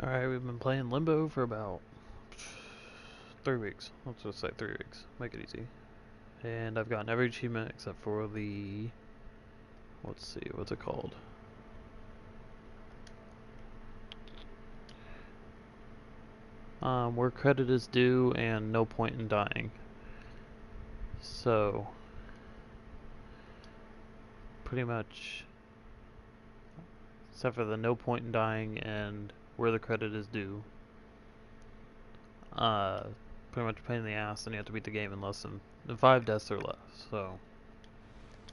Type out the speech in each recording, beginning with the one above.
Alright, we've been playing Limbo for about 3 weeks. Let's just say 3 weeks. Make it easy. And I've gotten every achievement except for the... Let's see, what's it called? Where credit is due and no point in dying. So... Pretty much... Except for the no point in dying and where the credit is due. Pretty much a pain in the ass, and you have to beat the game in less than 5 deaths or less. So...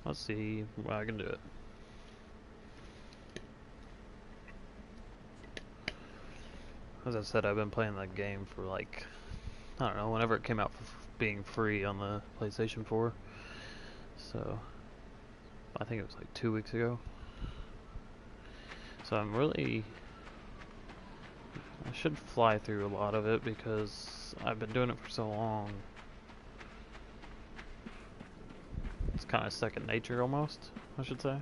Let's see if I can do it. As I said, I've been playing that game for like, I don't know, whenever it came out for being free on the PlayStation 4. So, I think it was like 2 weeks ago. So I'm really, I should fly through a lot of it because I've been doing it for so long. It's kind of second nature almost, I should say.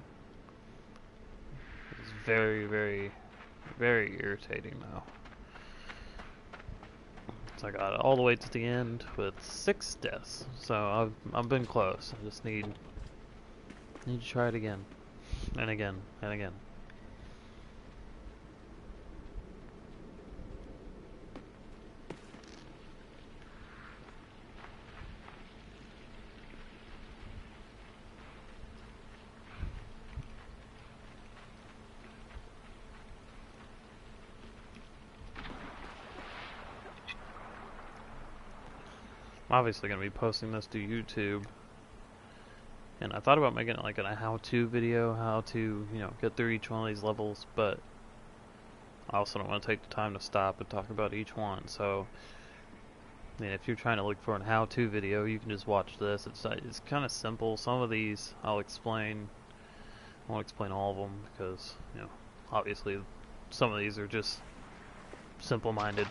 It's very, very, very irritating though. So I got it all the way to the end with 6 deaths. So I've been close. I just need to try it again, and again, and again. I'm obviously going to be posting this to YouTube, and I thought about making it like a how-to video, how to, get through each one of these levels, but I also don't want to take the time to stop and talk about each one. So, I mean, if you're trying to look for a how-to video, you can just watch this. It's kind of simple. Some of these I'll explain. I won't explain all of them because, obviously some of these are just simple-minded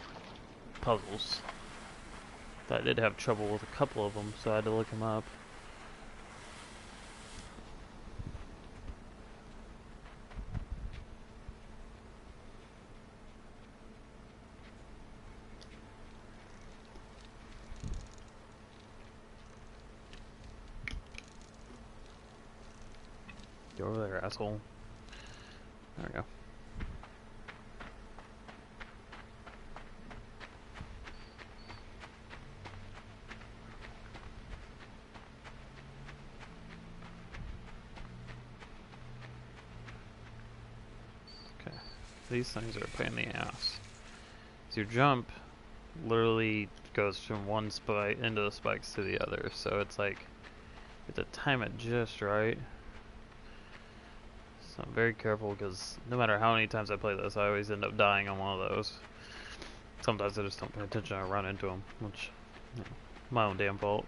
puzzles. I did have trouble with a couple of them, so I had to look them up. Get over there, asshole. There we go. Okay. These things are a pain in the ass. So your jump literally goes from one spike into the spikes to the other, so it's like you have to time it just right. So I'm very careful because no matter how many times I play this, I always end up dying on one of those. Sometimes I just don't pay attention, I run into them, which, my own damn fault.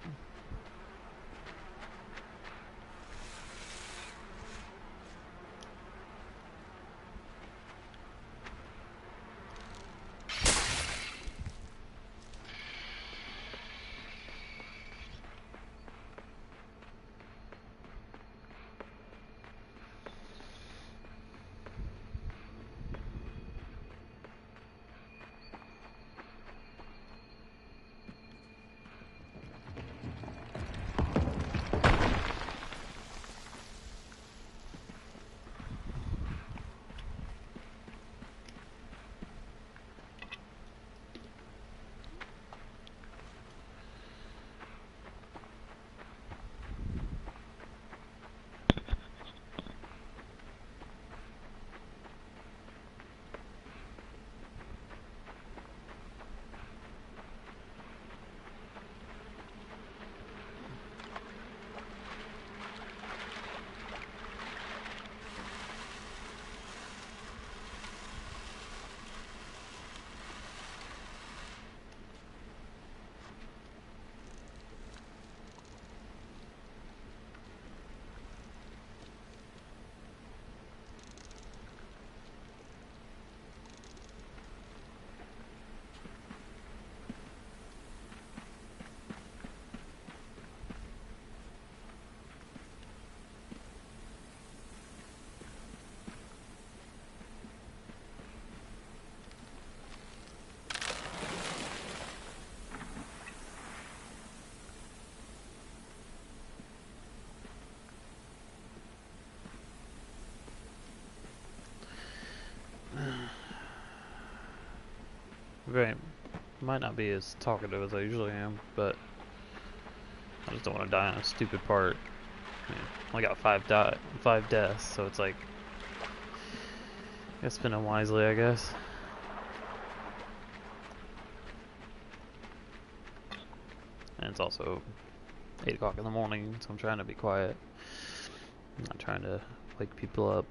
Very, might not be as talkative as I usually am, but I just don't want to die on a stupid part. I mean, I only got 5 deaths, so it's like, I gotta spend them wisely, I guess. And it's also 8 o'clock in the morning, so I'm trying to be quiet. I'm not trying to wake people up.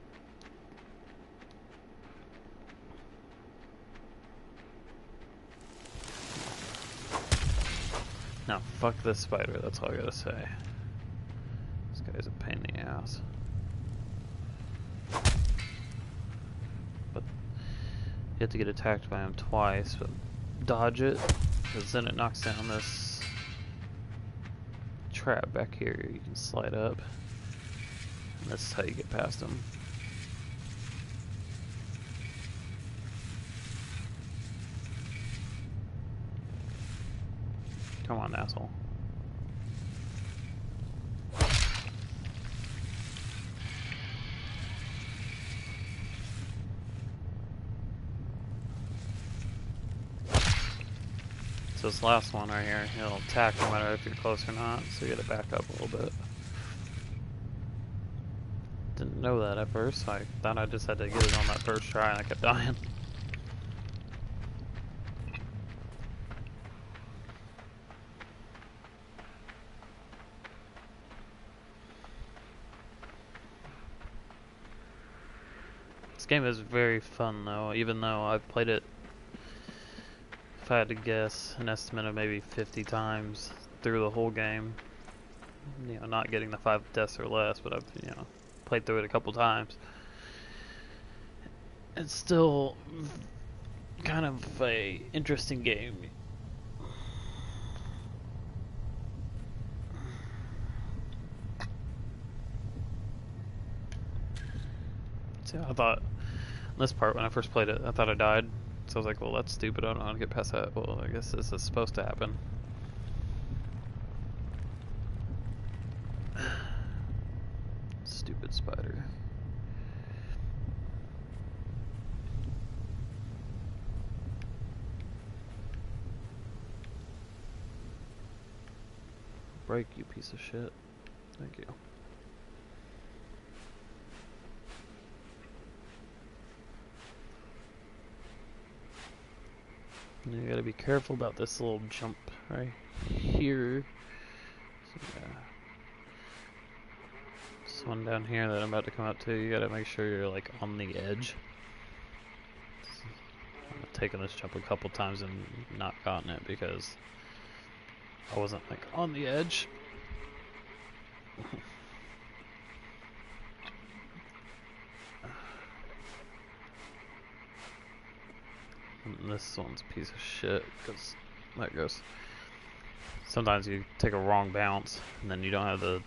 Now, fuck this spider, that's all I gotta say. This guy's a pain in the ass. But you have to get attacked by him twice, but dodge it, because then it knocks down this trap back here. You can slide up, and that's how you get past him. Come on, asshole. So this last one right here, he'll attack no matter if you're close or not, so you gotta back up a little bit. Didn't know that at first, I thought I just had to get it on that first try and I kept dying. This game is very fun though, even though I've played it, if I had to guess, an estimate of maybe 50 times through the whole game. You know, not getting the 5 deaths or less, but I've, you know, played through it a couple times. It's still kind of a interesting game. So I thought, this part when I first played it, I thought I died. So I was like, well, that's stupid, I don't know how to get past that. Well, I guess this is supposed to happen. Stupid spider. Break, you piece of shit. Thank you. And you gotta be careful about this little jump right here. So, yeah. This one down here that I'm about to come out to, you gotta make sure you're like on the edge. I've taken this jump a couple times and not gotten it because I wasn't like on the edge. And this one's a piece of shit because that goes. Sometimes you take a wrong bounce and then you don't have the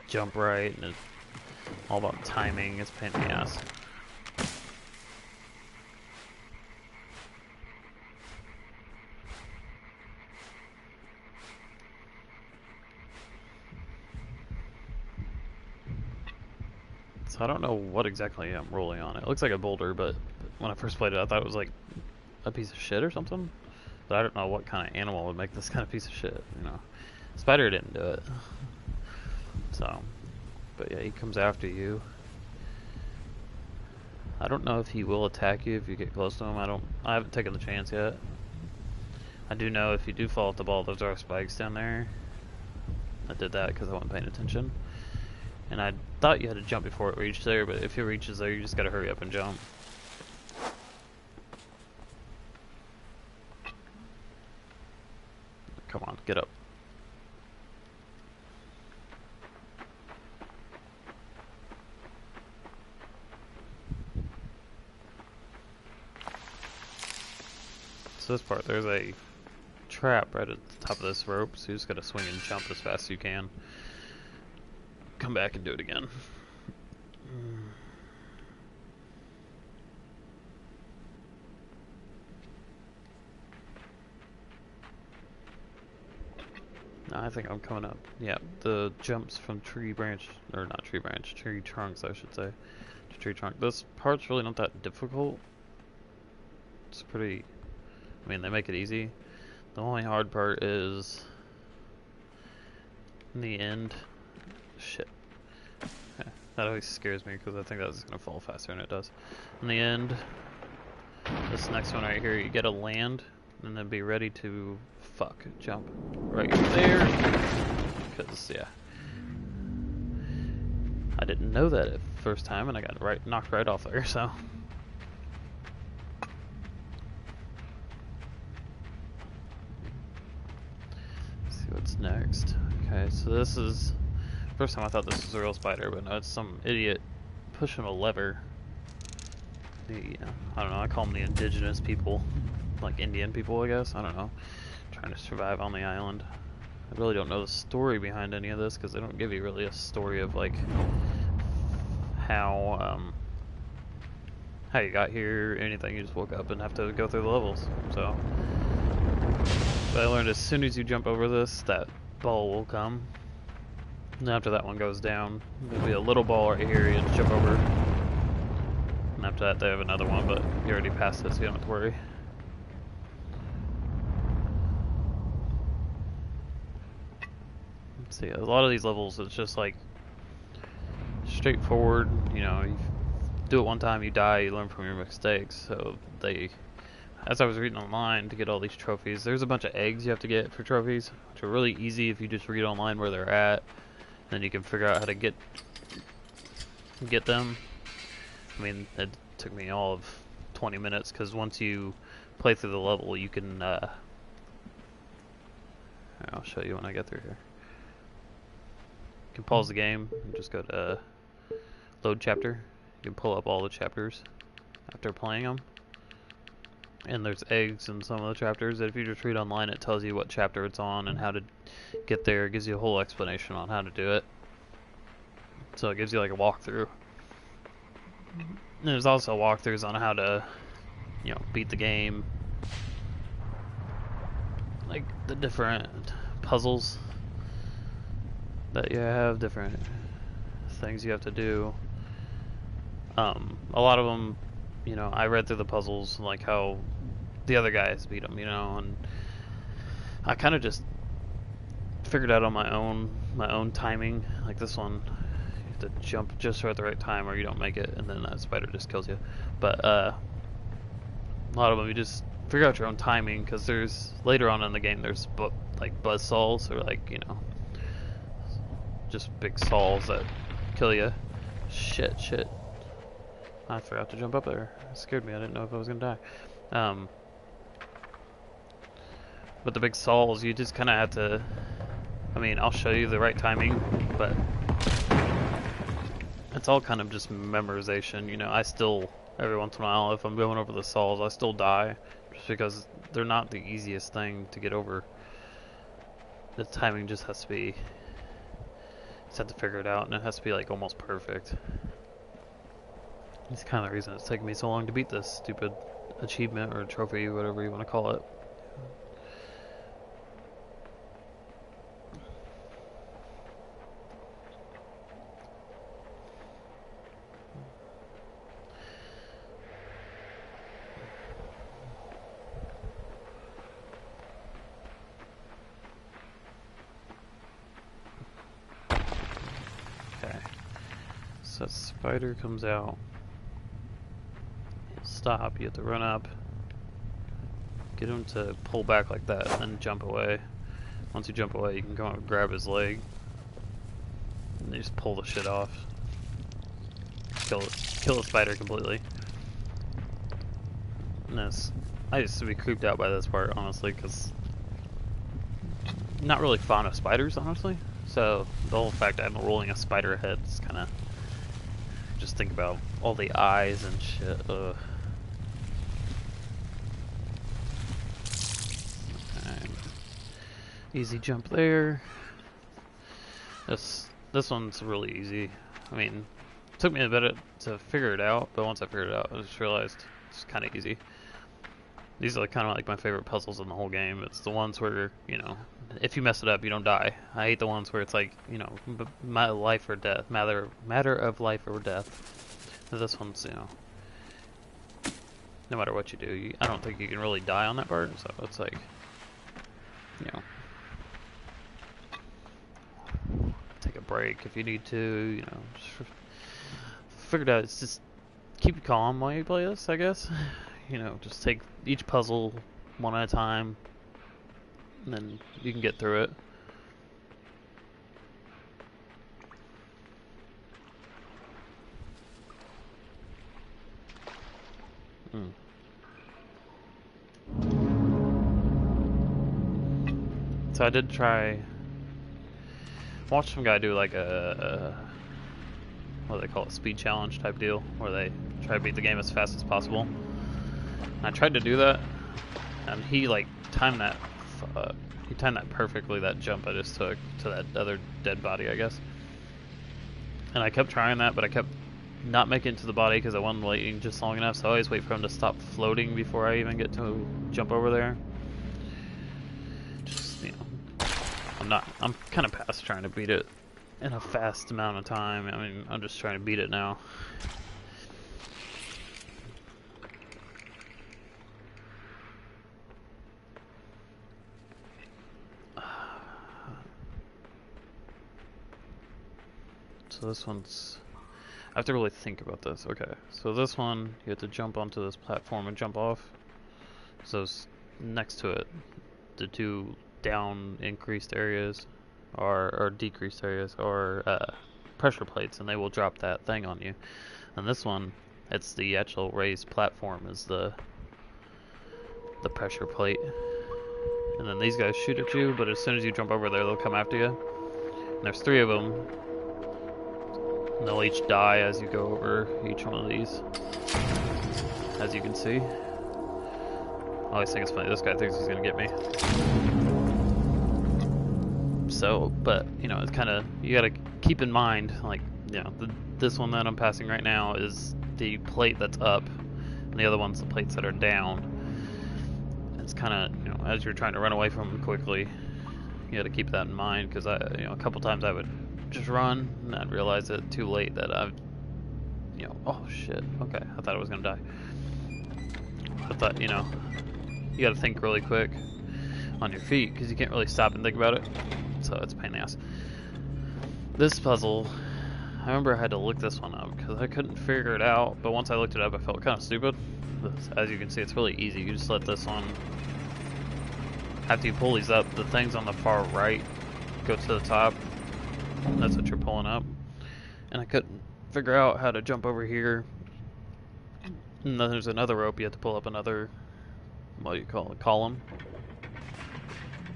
jump right, and it's all about timing. It's a pain in the ass. So I don't know what exactly I'm rolling on. It looks like a boulder, but when I first played it, I thought it was like a piece of shit or something. But I don't know what kind of animal would make this kind of piece of shit, you know. Spider didn't do it. So, but yeah, he comes after you. I don't know if he will attack you if you get close to him. I haven't taken the chance yet. I do know if you do fall off the ball, those are spikes down there. I did that because I wasn't paying attention. And I thought you had to jump before it reached there, but if it reaches there, you just gotta hurry up and jump. Come on, get up. So this part, there's a trap right at the top of this rope, so you just gotta swing and jump as fast as you can. Come back and do it again. No, I think I'm coming up. Yeah, the jumps from tree branch, or not tree branch, tree trunks I should say, to tree trunk. This part's really not that difficult. It's pretty I mean, they make it easy. The only hard part is in the end. Shit. Okay. That always scares me because I think that's gonna fall faster than it does. In the end, this next one right here, you gotta land and then be ready to jump right there. Because yeah, I didn't know that at first time and I got knocked right off there. So. What's next? Okay, so this is first time I thought this was a real spider, but no, it's some idiot pushing a lever. I don't know, I call them the indigenous people, like Indian people, I guess. I don't know, trying to survive on the island. I really don't know the story behind any of this because they don't give you really a story of like how you got here or anything. You just woke up and have to go through the levels. So. But I learned as soon as you jump over this, that ball will come. And after that one goes down, there'll be a little ball right here you just jump over. And after that they have another one, but you already passed it so you don't have to worry. Let's see, a lot of these levels it's just like straightforward, you know, you do it one time, you die, you learn from your mistakes, so as I was reading online to get all these trophies, there's a bunch of eggs you have to get for trophies, which are really easy if you just read online where they're at. Then you can figure out how to get them. I mean, it took me all of 20 minutes because once you play through the level, you can. I'll show you when I get through here. You can pause the game and just go to load chapter. You can pull up all the chapters after playing them. And there's eggs in some of the chapters that if you just read online it tells you what chapter it's on and how to get there. It gives you a whole explanation on how to do it. So it gives you like a walkthrough. And there's also walkthroughs on how to, you know, beat the game. Like the different puzzles that you have, different things you have to do. A lot of them, you know, I read through the puzzles, like how the other guys beat them, you know, and I kind of just figured out on my own timing. Like this one, you have to jump just at the right time or you don't make it, and then that spider just kills you. But a lot of them, you just figure out your own timing, because there's, later on in the game, there's like buzzsaws, or like, you know, just big saws that kill you. Shit. I forgot to jump up there. It scared me. I didn't know if I was gonna die. But the big saws, you just kind of have to. I mean, I'll show you the right timing, but it's all kind of just memorization. You know, I still, every once in a while, if I'm going over the saws, I still die, just because they're not the easiest thing to get over. The timing just has to be. Just have to figure it out, and it has to be like almost perfect. It's kind of the reason it's taken me so long to beat this stupid achievement or trophy, whatever you want to call it. Okay, so that spider comes out. Stop, you have to run up, get him to pull back like that, and then jump away. Once you jump away, you can go and grab his leg, and you just pull the shit off. Kill the spider completely. And I used to be creeped out by this part, honestly, because I'm not really fond of spiders, honestly. So the whole fact that I'm rolling a spider head is kind of, just think about all the eyes and shit. Ugh. Easy jump there. This one's really easy. I mean, it took me a bit to figure it out, but once I figured it out, I just realized it's kind of easy. These are kind of like my favorite puzzles in the whole game. It's the ones where, you know, if you mess it up, you don't die. I hate the ones where it's like, you know, life or death, matter of life or death. This one's, you know, no matter what you do, I don't think you can really die on that part, so it's like, you know, take a break if you need to, you know, just figured out it's just keep calm while you play this, I guess. You know, just take each puzzle one at a time, and then you can get through it. So I did try, watch some guy do like what do they call it, speed challenge type deal, where they try to beat the game as fast as possible. And I tried to do that, and he like timed that, he timed that perfectly, that jump I just took to that other dead body, I guess. And I kept trying that, but I kept not making it to the body because I wasn't waiting just long enough, so I always wait for him to stop floating before I even get to jump over there. Just, you know, I'm kind of past trying to beat it in a fast amount of time. I mean, I'm just trying to beat it now. So this one's, I have to really think about this. Okay, so this one, you have to jump onto this platform and jump off. So next to it, the two down increased areas or decreased areas or pressure plates, and they will drop that thing on you. And this one, it's the actual raised platform is the pressure plate. And then these guys shoot at you, but as soon as you jump over there, they'll come after you. And there's 3 of them. And they'll each die as you go over each one of these. As you can see. I always think it's funny, this guy thinks he's gonna get me. So, but, you know, it's kinda, you gotta keep in mind, like, you know, this one that I'm passing right now is the plate that's up, and the other one's the plates that are down. It's kinda, you know, as you're trying to run away from them quickly, you gotta keep that in mind, because you know, a couple times I would just run, and I'd realize it too late that I've, you know, oh shit, okay, I thought I was gonna die. I thought, you know, you gotta think really quick on your feet, because you can't really stop and think about it, so it's a pain in the ass. This puzzle, I remember I had to look this one up, because I couldn't figure it out, but once I looked it up, I felt kind of stupid. As you can see, it's really easy. You just let this one, after you pull these up, the things on the far right go to the top. That's what you're pulling up. And I couldn't figure out how to jump over here. And then there's another rope, you have to pull up another, what do you call it, column.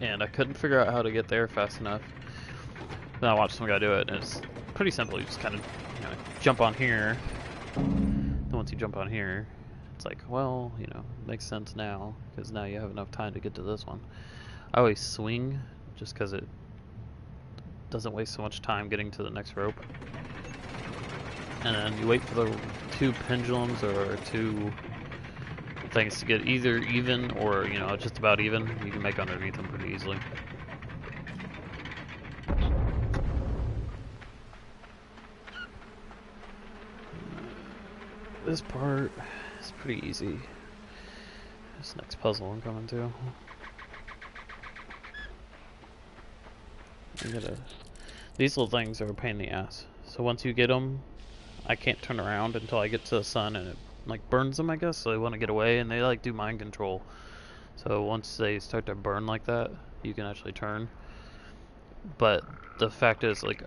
And I couldn't figure out how to get there fast enough. Then I watched some guy do it, and it's pretty simple. You just kind of, you know, jump on here. Then once you jump on here, it's like, well, you know, it makes sense now, because now you have enough time to get to this one. I always swing, just because it doesn't waste so much time getting to the next rope. And then you wait for the 2 pendulums or 2 things to get either even or, you know, just about even. You can make underneath them pretty easily. This part is pretty easy. This next puzzle I'm coming to. These little things are a pain in the ass. So once you get them, I can't turn around until I get to the sun, and it like burns them, I guess. So they want to get away, and they like do mind control. So once they start to burn like that, you can actually turn. But the fact is, like,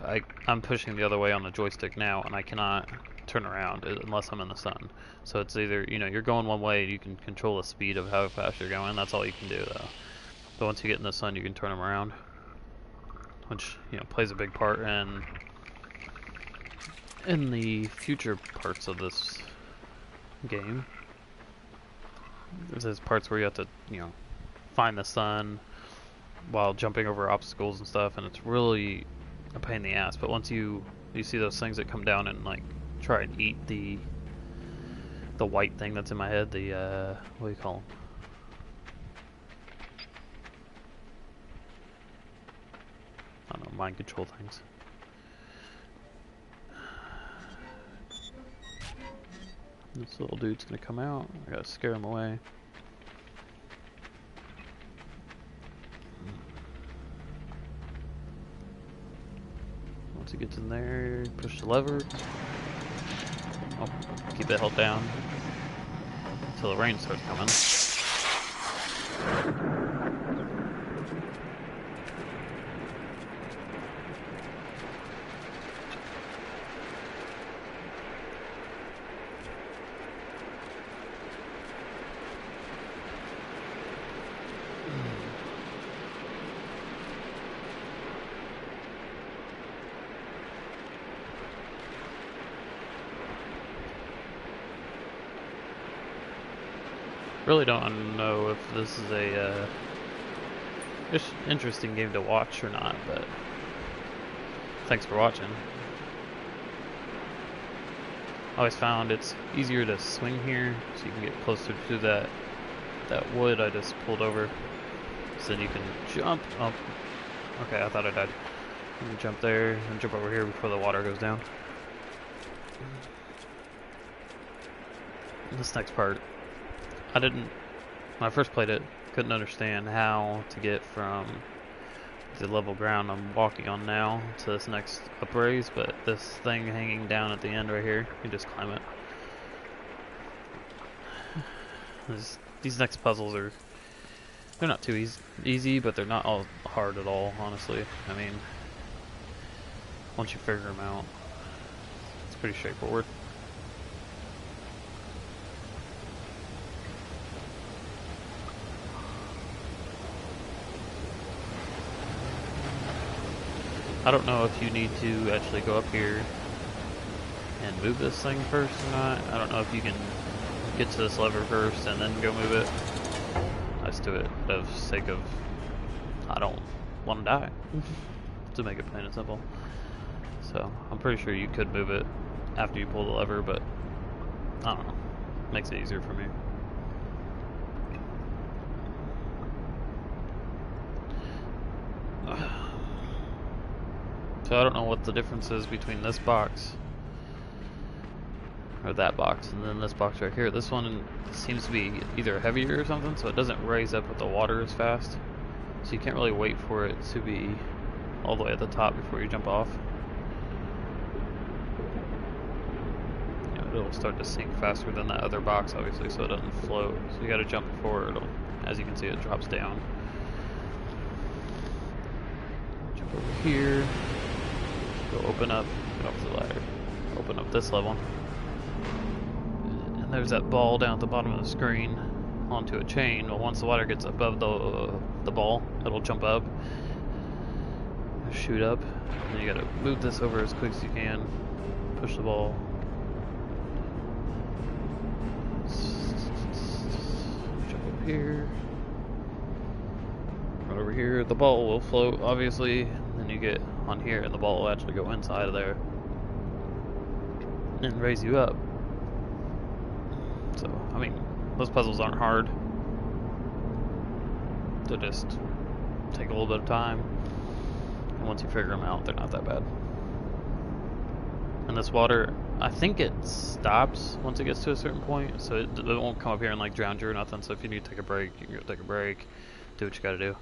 I'm pushing the other way on the joystick now, and I cannot turn around unless I'm in the sun. So it's either, you know, you're going one way, you can control the speed of how fast you're going. That's all you can do, though. But once you get in the sun, you can turn them around, which, you know, plays a big part in the future parts of this game. There's parts where you have to, you know, find the sun while jumping over obstacles and stuff, and it's really a pain in the ass. But once you see those things that come down and like try and eat the white thing that's in my head, the what do you call them? I don't know, mind control things. This little dude's gonna come out. I gotta scare him away. Once he gets in there, push the lever. Oh, keep that held down until the rain starts coming. Really don't know if this is a interesting game to watch or not, but thanks for watching. I always found it's easier to swing here, so you can get closer to that wood I just pulled over. So then you can jump up. Okay, I thought I died. You can jump there and jump over here before the water goes down. This next part, when I first played it, couldn't understand how to get from the level ground I'm walking on now to this next upraise, but this thing hanging down at the end right here, you just climb it. These next puzzles they're not too easy, but they're not all hard at all, honestly. I mean, once you figure them out, it's pretty straightforward. I don't know if you need to actually go up here and move this thing first or not. I don't know if you can get to this lever first and then go move it. I just do it for the sake of I don't want to die, to make it plain and simple. So I'm pretty sure you could move it after you pull the lever, but I don't know. Makes it easier for me. So I don't know what the difference is between this box or that box and then this box right here. This one seems to be either heavier or something, so it doesn't raise up with the water as fast. So you can't really wait for it to be all the way at the top before you jump off. You know, it'll start to sink faster than that other box, obviously, so it doesn't float. So you gotta jump before it'll, as you can see, it drops down. Jump over here. Go open up, get off the ladder, open up this level, and there's that ball down at the bottom of the screen onto a chain. Well, once the water gets above the ball, it'll jump up, shoot up, and then you gotta move this over as quick as you can, push the ball, jump up here, right over here. The ball will float, obviously, and then you get on here and the ball will actually go inside of there and raise you up. So, I mean, those puzzles aren't hard. They just take a little bit of time, and once you figure them out, they're not that bad. And this water, I think it stops once it gets to a certain point, so it won't come up here and like drown you or nothing. So if you need to take a break, you can go take a break, do what you gotta do.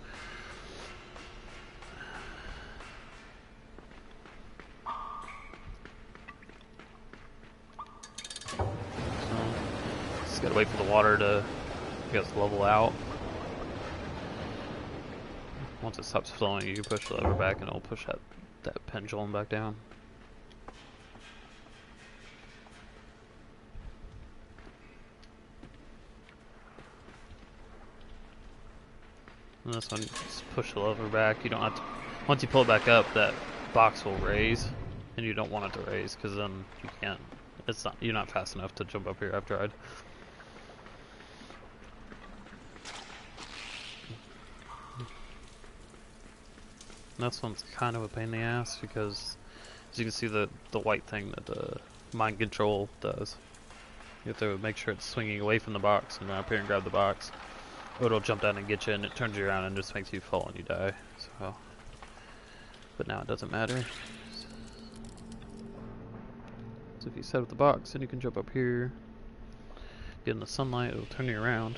Gotta wait for the water to, I guess, level out. Once it stops flowing, you push the lever back and it'll push that pendulum back down. And this one, just push the lever back. You don't have to, once you pull it back up, that box will raise, and you don't want it to raise, because then you can't, you're not fast enough to jump up here. I've tried. This one's kind of a pain in the ass because, as you can see, the white thing that the mind control does. You have to make sure it's swinging away from the box and run up here and grab the box, or it'll jump down and get you, and it turns you around and just makes you fall and you die. So, but now it doesn't matter. So if you set up the box, then you can jump up here, Get in the sunlight, it'll turn you around.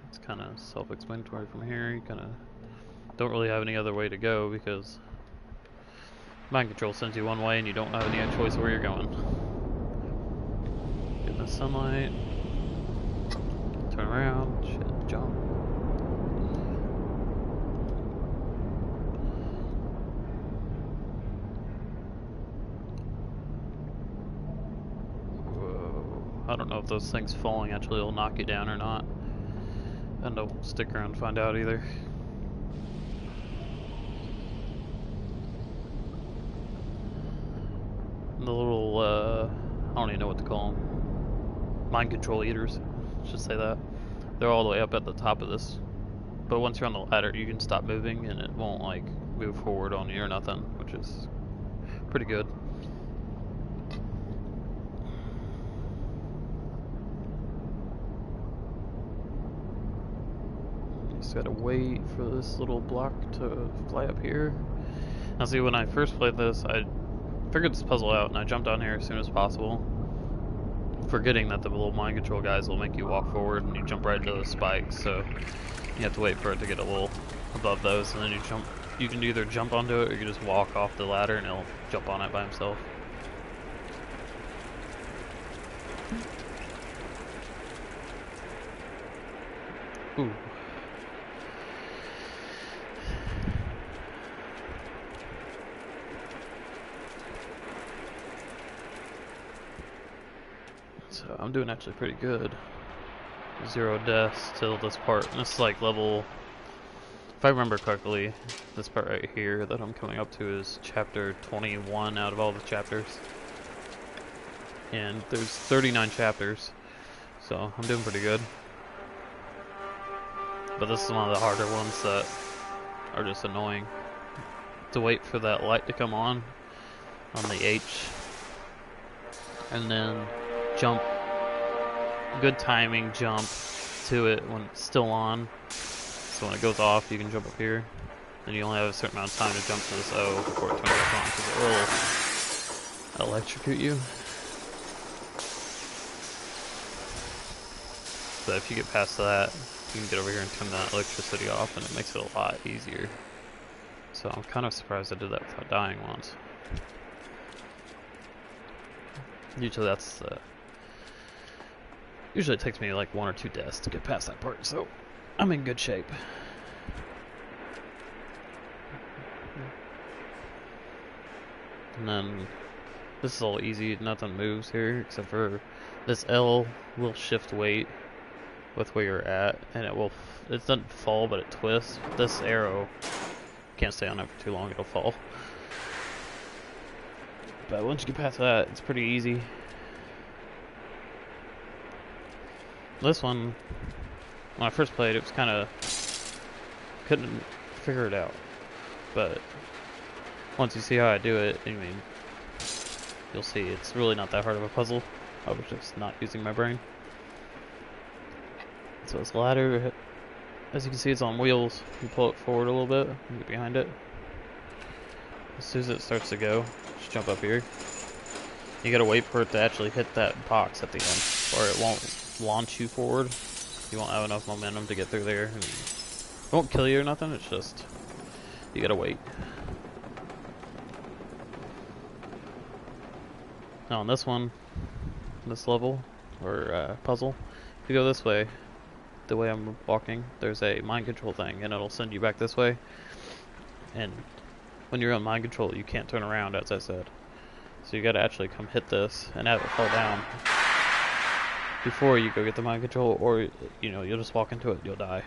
It's kind of self-explanatory from here. You kind of don't really have any other way to go because mind control sends you one way and you don't have any choice where you're going. Get in the sunlight, turn around, shit, jump. Whoa. I don't know if those things falling actually will knock you down or not. And don't stick around to find out either. The little, I don't even know what to call them. Mind control eaters, let's just say that. They're all the way up at the top of this. But once you're on the ladder, you can stop moving and it won't, like, move forward on you or nothing, which is pretty good. Just gotta wait for this little block to fly up here. Now see, when I first played this, I figured this puzzle out and I jumped on here as soon as possible, forgetting that the little mind control guys will make you walk forward and you jump right into those spikes, so you have to wait for it to get a little above those and then you jump. You can either jump onto it or you can just walk off the ladder and it'll jump on it by himself. Ooh. So I'm doing actually pretty good. 0 deaths till this part. And this is like level, if I remember correctly, this part right here that I'm coming up to is chapter 21 out of all the chapters. And there's 39 chapters, so I'm doing pretty good. But this is one of the harder ones that are just annoying. To wait for that light to come on the H, and then jump, good timing jump to it when it's still on. So when it goes off, you can jump up here. And you only have a certain amount of time to jump to this O before it turns back on, because it will electrocute you. But if you get past that, you can get over here and turn that electricity off, and it makes it a lot easier. So I'm kind of surprised I did that without dying once. Usually that's usually it takes me like 1 or 2 deaths to get past that part, so I'm in good shape. And then this is all easy, nothing moves here except for this L will shift weight with where you're at, and it doesn't fall, but it twists. This arrow can't stay on it for too long, it'll fall. But once you get past that, it's pretty easy. This one, when I first played, it was kind of, couldn't figure it out. But once you see how I do it, I mean, you'll see it's really not that hard of a puzzle. I was just not using my brain. So this ladder, as you can see, it's on wheels. You pull it forward a little bit, and get behind it. As soon as it starts to go, just jump up here. You gotta wait for it to actually hit that box at the end, or it won't launch you forward. You won't have enough momentum to get through there. And it won't kill you or nothing, it's just, you gotta wait. Now on this one, this level, or puzzle, if you go this way, the way I'm walking, there's a mind control thing, and it'll send you back this way. And when you're on mind control, you can't turn around, as I said. So you gotta actually come hit this and have it fall down before you go get the mind control, or you know, you'll just walk into it, you'll die.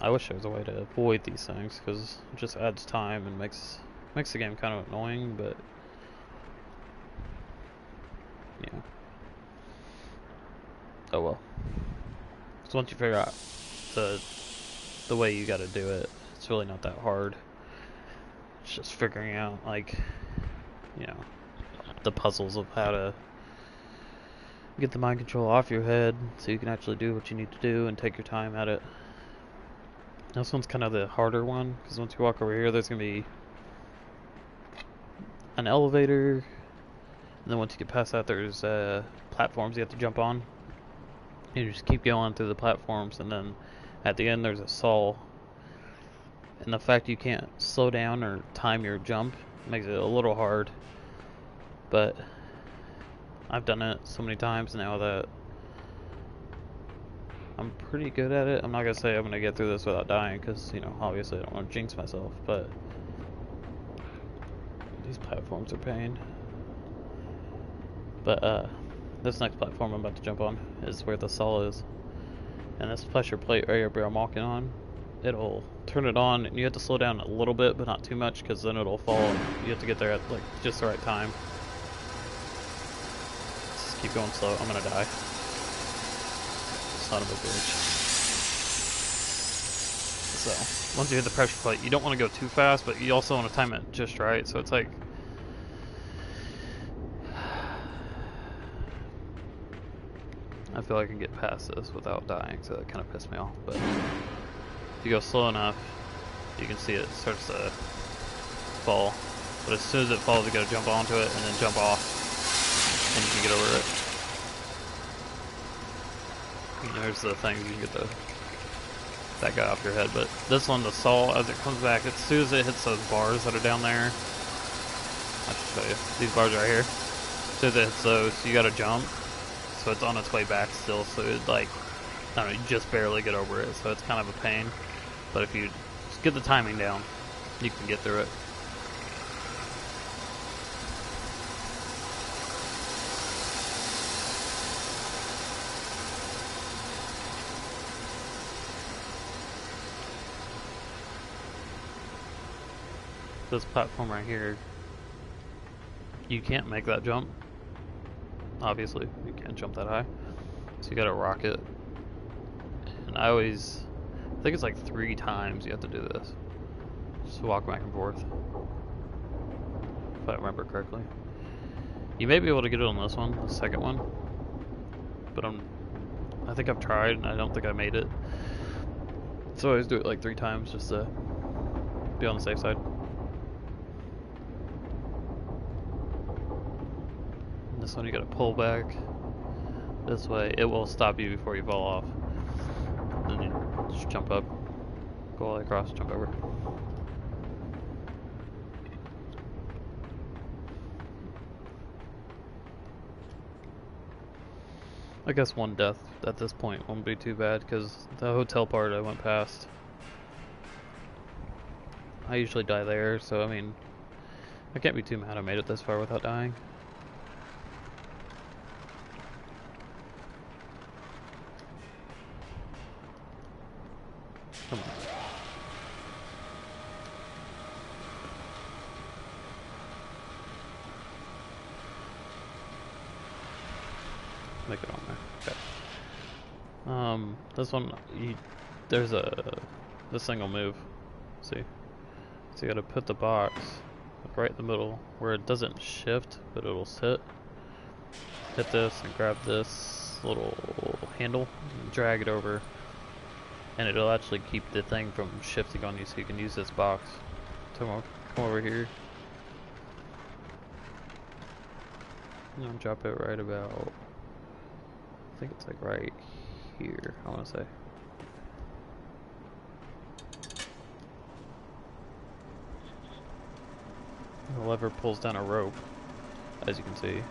I wish there was a way to avoid these things, because it just adds time and makes the game kind of annoying, but yeah. Oh well. So once you figure out the way you gotta do it, it's really not that hard. It's just figuring out, like, you know, the puzzles of how to get the mind control off your head so you can actually do what you need to do and take your time at it. This one's kind of the harder one, because once you walk over here, there's going to be an elevator, and then once you get past that, there's platforms you have to jump on. You just keep going through the platforms, and then at the end there's a saw. And the fact you can't slow down or time your jump makes it a little hard. But I've done it so many times now that I'm pretty good at it. I'm not gonna say I'm gonna get through this without dying, because, you know, obviously I don't want to jinx myself, but these platforms are pain. But this next platform I'm about to jump on is where the saw is. And this pressure plate right here where I'm walking on, it'll turn it on, and you have to slow down a little bit, but not too much, because then it'll fall, and you have to get there at like just the right time. Just keep going slow. I'm gonna die. Son of a bitch. So, once you hit the pressure plate, you don't want to go too fast, but you also want to time it just right, so it's like... I feel like I can get past this without dying, so that kind of pissed me off, but... If you go slow enough, you can see it starts to fall. But as soon as it falls, you gotta jump onto it and then jump off, and you can get over it. And there's the thing, you can get that guy off your head. But this one, the saw, as it comes back, as soon as it hits those bars that are down there, I should show you. These bars right here. As soon as it hits those, you gotta jump. So it's on its way back still, so it, like, I don't know, you just barely get over it, so it's kind of a pain. But if you just get the timing down, you can get through it. This platform right here, you can't make that jump. Obviously, you can't jump that high. So you gotta rock it. And I think it's like 3 times you have to do this. Just walk back and forth. If I remember correctly. You may be able to get it on this one, the second one. But I think I've tried and I don't think I made it. So I always do it like 3 times just to be on the safe side. And this one you gotta pull back this way. It will stop you before you fall off. Then you just jump up, go all the way across, jump over. I guess 1 death at this point won't be too bad, because the hotel part I went past. I usually die there, so I mean, I can't be too mad I made it this far without dying. Come on. Make it on there. Okay. This one, this thing will move. See? So you gotta put the box right in the middle where it doesn't shift, but it'll sit. Hit this and grab this little handle and drag it over. And it'll actually keep the thing from shifting on you, so you can use this box. Come over here. And drop it right about, I think it's like right here, I want to say. The lever pulls down a rope, as you can see.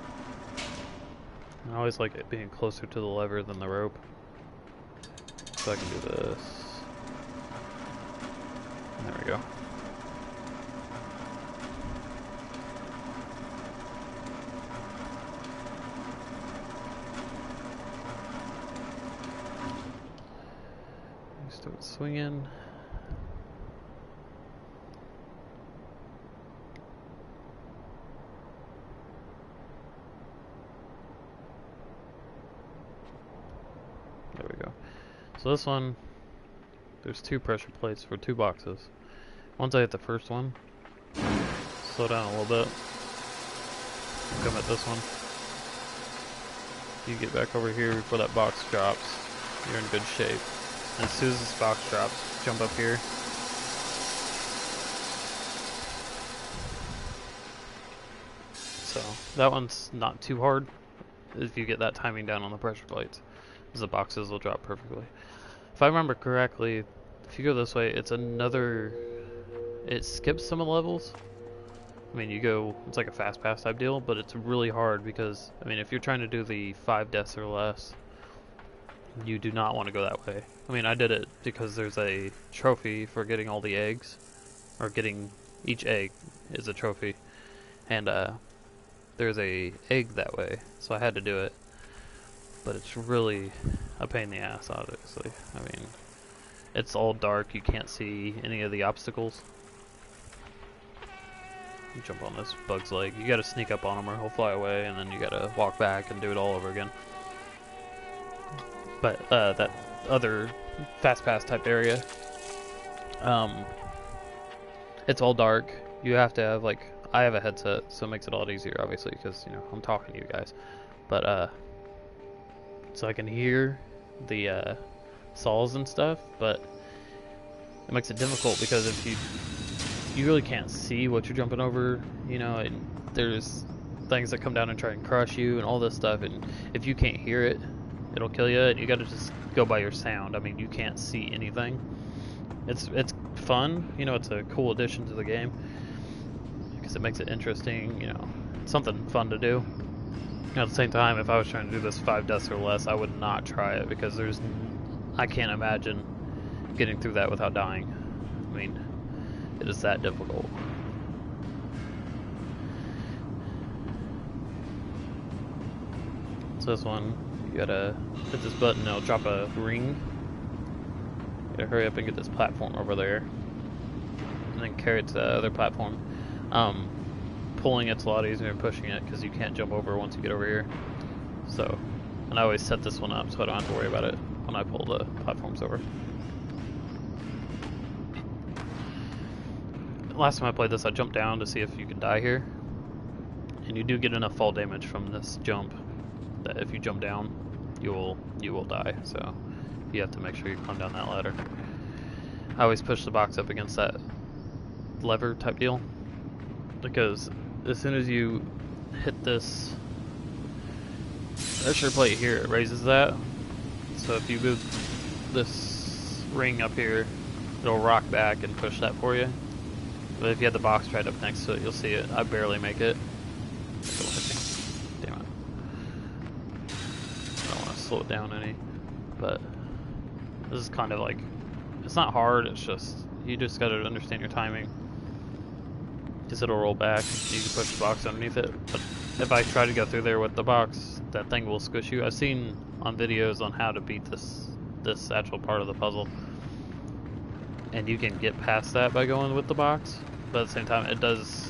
I always like it being closer to the lever than the rope. So I can do this. There we go. Start swinging. There we go. So this one, there's 2 pressure plates for 2 boxes. Once I hit the first one, slow down a little bit. Come at this one. You get back over here before that box drops. You're in good shape. And as soon as this box drops, jump up here. So that one's not too hard if you get that timing down on the pressure plates, because the boxes will drop perfectly. If I remember correctly, if you go this way, it's another, it skips some of the levels. I mean, you go, it's like a fast pass type deal, but it's really hard because, I mean, if you're trying to do the 5 deaths or less, you do not want to go that way. I mean, I did it because there's a trophy for getting all the eggs, or getting each egg is a trophy, and there's a egg that way, so I had to do it. But it's really a pain in the ass, obviously. I mean, it's all dark, you can't see any of the obstacles. You jump on this bug's leg, you gotta sneak up on him or he'll fly away, and then you gotta walk back and do it all over again. But that other fast pass type area, it's all dark. You have to have, like, I have a headset, so it makes it a lot easier, obviously, because, you know, I'm talking to you guys. But so I can hear the saws and stuff, but it makes it difficult because if you really can't see what you're jumping over, you know, and there's things that come down and try and crush you and all this stuff, and if you can't hear it, it'll kill you, and you gotta just go by your sound. I mean, you can't see anything. It's fun, you know, it's a cool addition to the game because it makes it interesting, you know, something fun to do. At the same time, if I was trying to do this 5 deaths or less, I would not try it because I can't imagine getting through that without dying. I mean, it is that difficult. So this one, you gotta hit this button, it'll drop a ring. You gotta hurry up and get this platform over there, and then carry it to the other platform. Pulling it's a lot easier than pushing it because you can't jump over once you get over here. So, and I always set this one up so I don't have to worry about it when I pull the platforms over. Last time I played this, I jumped down to see if you could die here, and you do get enough fall damage from this jump that if you jump down, you will die. So you have to make sure you climb down that ladder. I always push the box up against that lever type deal, because as soon as you hit this pressure plate here, it raises that. So if you move this ring up here, it'll rock back and push that for you. But if you had the box right up next to it, you'll see it. I barely make it. Damn it. I don't want to slow it down any. But this is kind of like, it's not hard, it's just, you just gotta understand your timing. Because it'll roll back, you can push the box underneath it. But if I try to go through there with the box, that thing will squish you. I've seen on videos on how to beat this actual part of the puzzle, and you can get past that by going with the box. But at the same time, it does.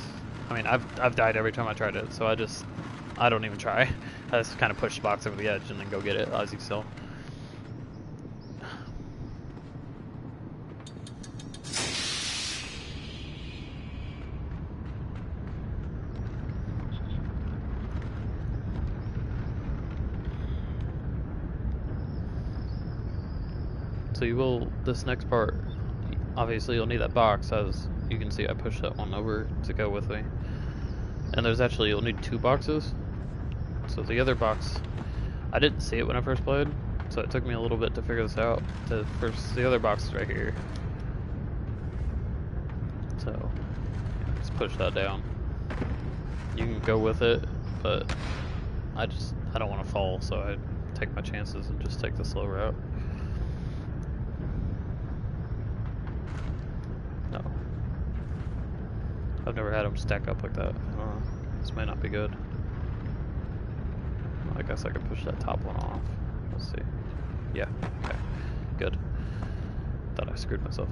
I mean, I've died every time I tried it, so I don't even try. I just kind of push the box over the edge and then go get it as you still. So you will, this next part, obviously you'll need that box. As you can see, I pushed that one over to go with me. And there's actually, you'll need 2 boxes. So the other box, I didn't see it when I first played, so it took me a little bit to figure this out. The other box is right here. So, yeah, just push that down. You can go with it, but I don't want to fall, so I take my chances and just take the slow route. No. I've never had them stack up like that. I don't know. This may not be good. I guess I could push that top one off. Let's see. Yeah, okay. Good. Thought I screwed myself.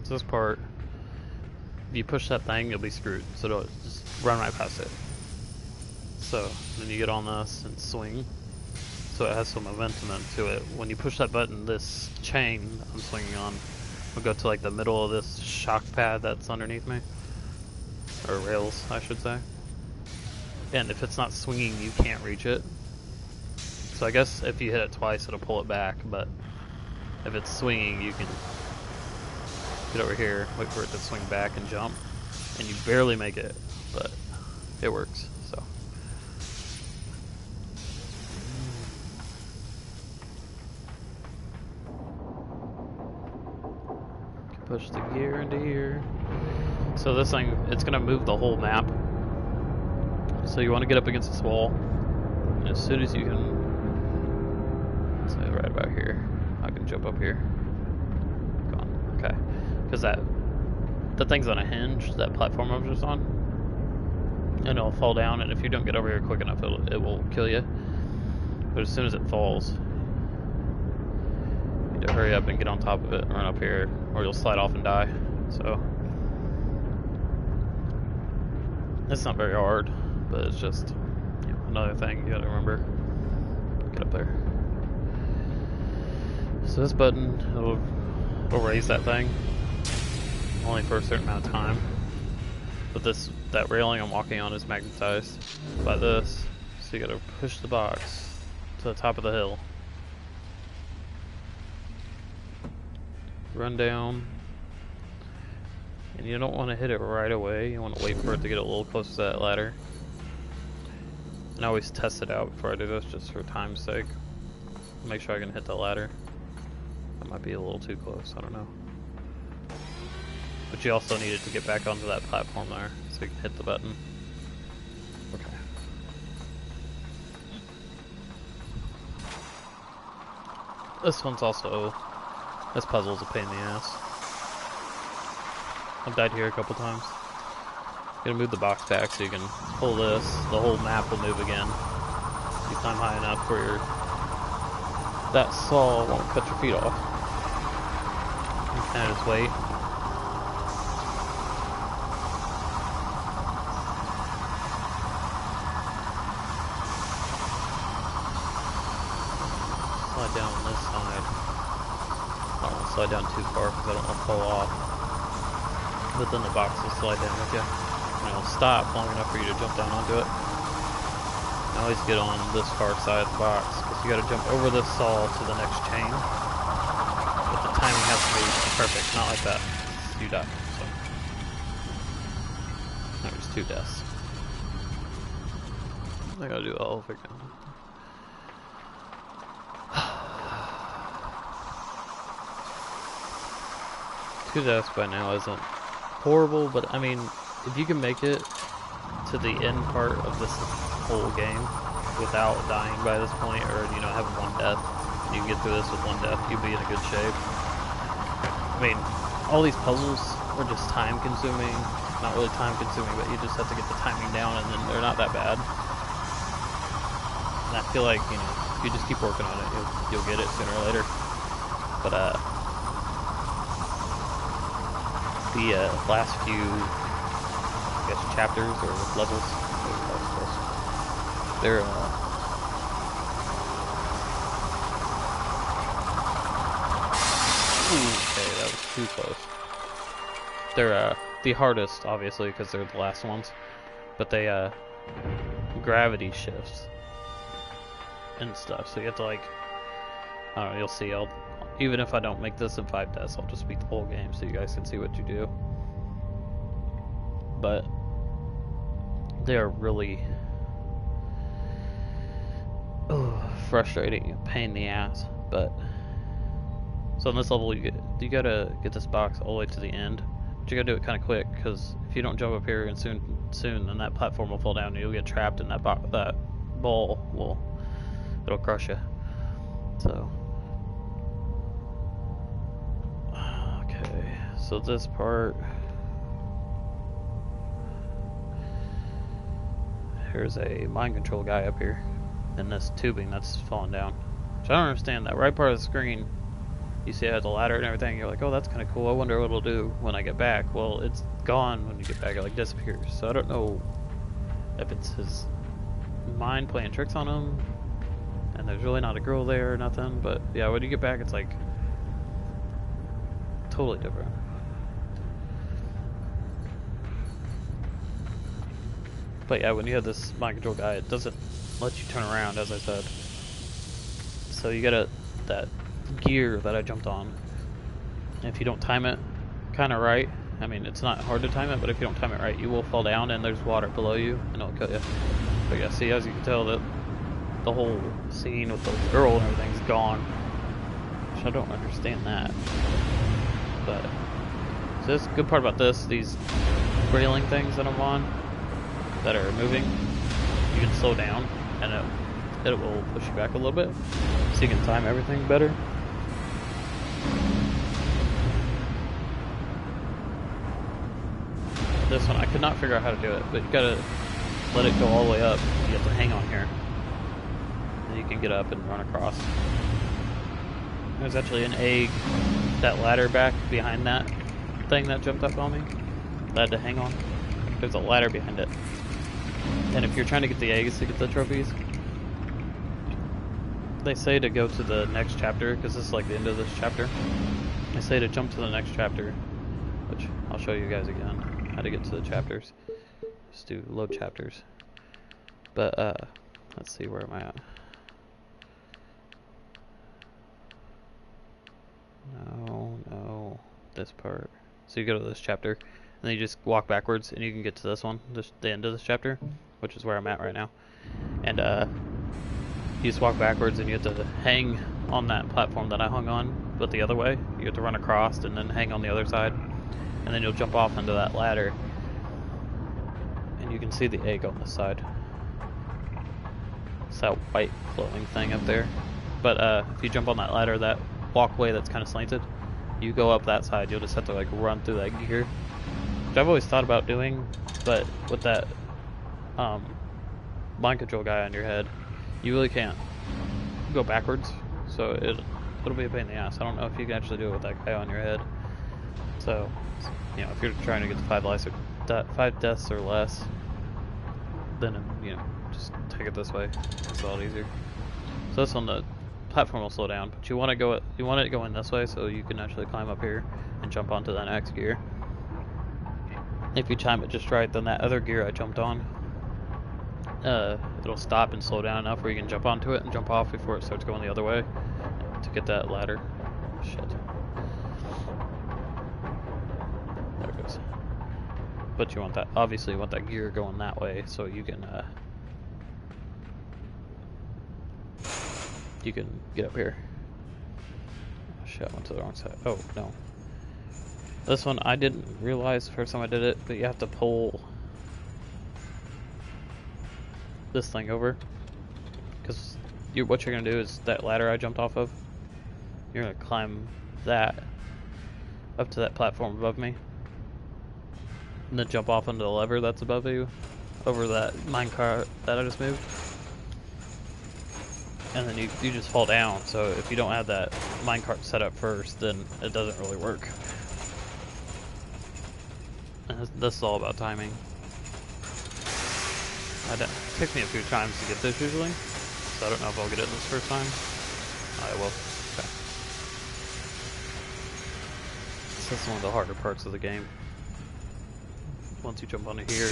So this part, if you push that thing, you'll be screwed. So don't just run right past it. So then you get on this and swing. So it has some momentum to it. When you push that button, this chain I'm swinging on will go to like the middle of this shock pad that's underneath me. Or rails, I should say. And if it's not swinging, you can't reach it. So I guess if you hit it twice, it'll pull it back, but if it's swinging, you can get over here, wait for it to swing back and jump, and you barely make it, but it works, so. Push the gear into here. So this thing, it's gonna move the whole map. So you want to get up against this wall, and as soon as you can, say right about here, I can jump up here. Go on, okay. Because that thing's on a hinge, that platform I was just on, and it'll fall down, and if you don't get over here quick enough, it will kill you. But as soon as it falls, you need to hurry up and get on top of it, run up here, or you'll slide off and die. So it's not very hard, but it's just, you know, another thing you gotta remember. Get up there. So this button, it'll raise that thing, only for a certain amount of time. But that railing I'm walking on is magnetized by this, so you gotta push the box to the top of the hill. Run down, and you don't want to hit it right away. You want to wait for it to get a little closer to that ladder. And I always test it out before I do this, just for time's sake. Make sure I can hit the ladder. That might be a little too close, I don't know. But you also need it to get back onto that platform there, so you can hit the button. Okay. This one's also, this puzzle's a pain in the ass. I've died here a couple times. You gotta move the box back so you can pull this, the whole map will move again. You climb high enough where that saw won't cut your feet off. You kind of just wait. Slide down on this side. I don't want to slide down too far because I don't want to fall off. But then the box will slide down with you. And it'll stop long enough for you to jump down onto it. I always get on this far side of the box because you got to jump over this saw to the next chain. But the timing has to be perfect, not like that. You die. So there's 2 deaths. I gotta do it all over again. Two deaths by now isn't horrible, but I mean, if you can make it to the end part of this whole game without dying by this point, or you know, having 1 death, and you can get through this with 1 death, you'll be in a good shape. I mean, all these puzzles are just time consuming, not really time consuming, but you just have to get the timing down, and then they're not that bad. And I feel like, you know, if you just keep working on it, you'll get it sooner or later. But the last few, I guess, chapters or levels, they're okay, that was too close. They're the hardest, obviously, because they're the last ones, but they gravity shifts and stuff, so you have to, like, I don't know, you'll see. Even if I don't make this in 5 deaths, I'll just beat the whole game so you guys can see what you do. But they are really frustrating, pain in the ass. But so in this level, you gotta get this box all the way to the end, but you gotta do it kind of quick, because if you don't jump up here and soon, then that platform will fall down and you'll get trapped in that ball. It'll crush you. So. Okay, so this part, here's a mind control guy up here, and this tubing that's falling down, which I don't understand. That right part of the screen you see it has a ladder and everything. You're like, oh, that's kind of cool. I wonder what it'll do when I get back. Well, it's gone when you get back. It like disappears. So I don't know if it's his mind playing tricks on him, and there's really not a girl there or nothing. But yeah, when you get back, it's like totally different. But yeah, when you have this mind control guy, it doesn't let you turn around, as I said. So you gotta, that gear that I jumped on, if you don't time it kind of right, I mean, it's not hard to time it, but if you don't time it right, you will fall down and there's water below you and it'll kill you. But yeah, see, as you can tell, that the whole scene with the girl and everything's gone, which I don't understand that. But so this good part about this, these railing things that I'm on that are moving, you can slow down and it will push you back a little bit, so you can time everything better. This one, I could not figure out how to do it, but you gotta let it go all the way up. You have to hang on here, and you can get up and run across. There's actually an egg, that ladder back behind that thing that jumped up on me, that I had to hang on. There's a ladder behind it. And if you're trying to get the eggs to get the trophies, they say to go to the next chapter, because this is like the end of this chapter. They say to jump to the next chapter, which I'll show you guys again how to get to the chapters. Just do load chapters. But let's see, where am I at? No, this part. So you go to this chapter, and then you just walk backwards, and you can get to this one, the end of this chapter, which is where I'm at right now. And you just walk backwards, and you have to hang on that platform that I hung on, but the other way. You have to run across and then hang on the other side, and then you'll jump off into that ladder, and you can see the egg on this side. It's that white glowing thing up there. But if you jump on that ladder, that walkway that's kind of slanted, you go up that side. You'll just have to like run through that gear, which I've always thought about doing, but with that mind control guy on your head, you really can't go backwards, so it'll be a pain in the ass. I don't know if you can actually do it with that guy on your head. So, you know, if you're trying to get the 5 deaths or less, then, you know, just take it this way. It's a lot easier. So this one, the platform will slow down, but you want it going this way so you can actually climb up here and jump onto that next gear. If you time it just right, then that other gear I jumped on, it'll stop and slow down enough where you can jump onto it and jump off before it starts going the other way to get that ladder. Shit. There it goes. But you want that, obviously you want that gear going that way so you can get up here. Oh, shit, I went to the wrong side. Oh, no. This one I didn't realize the first time I did it, but you have to pull this thing over, because what you're gonna do is that ladder I jumped off of, you're gonna climb that up to that platform above me, and then jump off onto the lever that's above you, over that minecart that I just moved, and then you just fall down. So if you don't have that minecart set up first, then it doesn't really work. And this is all about timing. It takes me a few times to get this usually, so I don't know if I'll get it this first time. I will. Okay. This is one of the harder parts of the game. Once you jump onto here,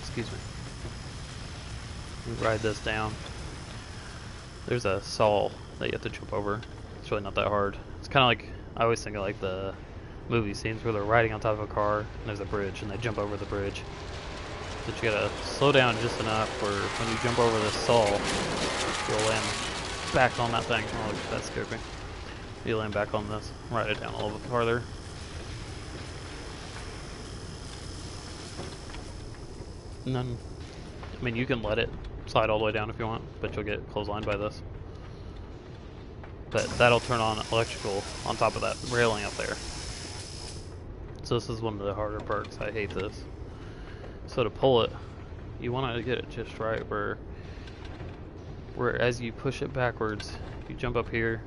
excuse me, you ride this down. There's a saw that you have to jump over. It's really not that hard. It's kind of like, I always think of like the movie scenes where they're riding on top of a car and there's a bridge and they jump over the bridge. But you gotta slow down just enough where when you jump over this saw, you'll land back on that thing. Oh, that scared me. You land back on this, ride it down a little bit farther. And then, I mean, you can let it slide all the way down if you want, but you'll get clotheslined by this. But that'll turn on electrical on top of that railing up there. So this is one of the harder parts. I hate this. So to pull it, you want to get it just right where as you push it backwards, you jump up here,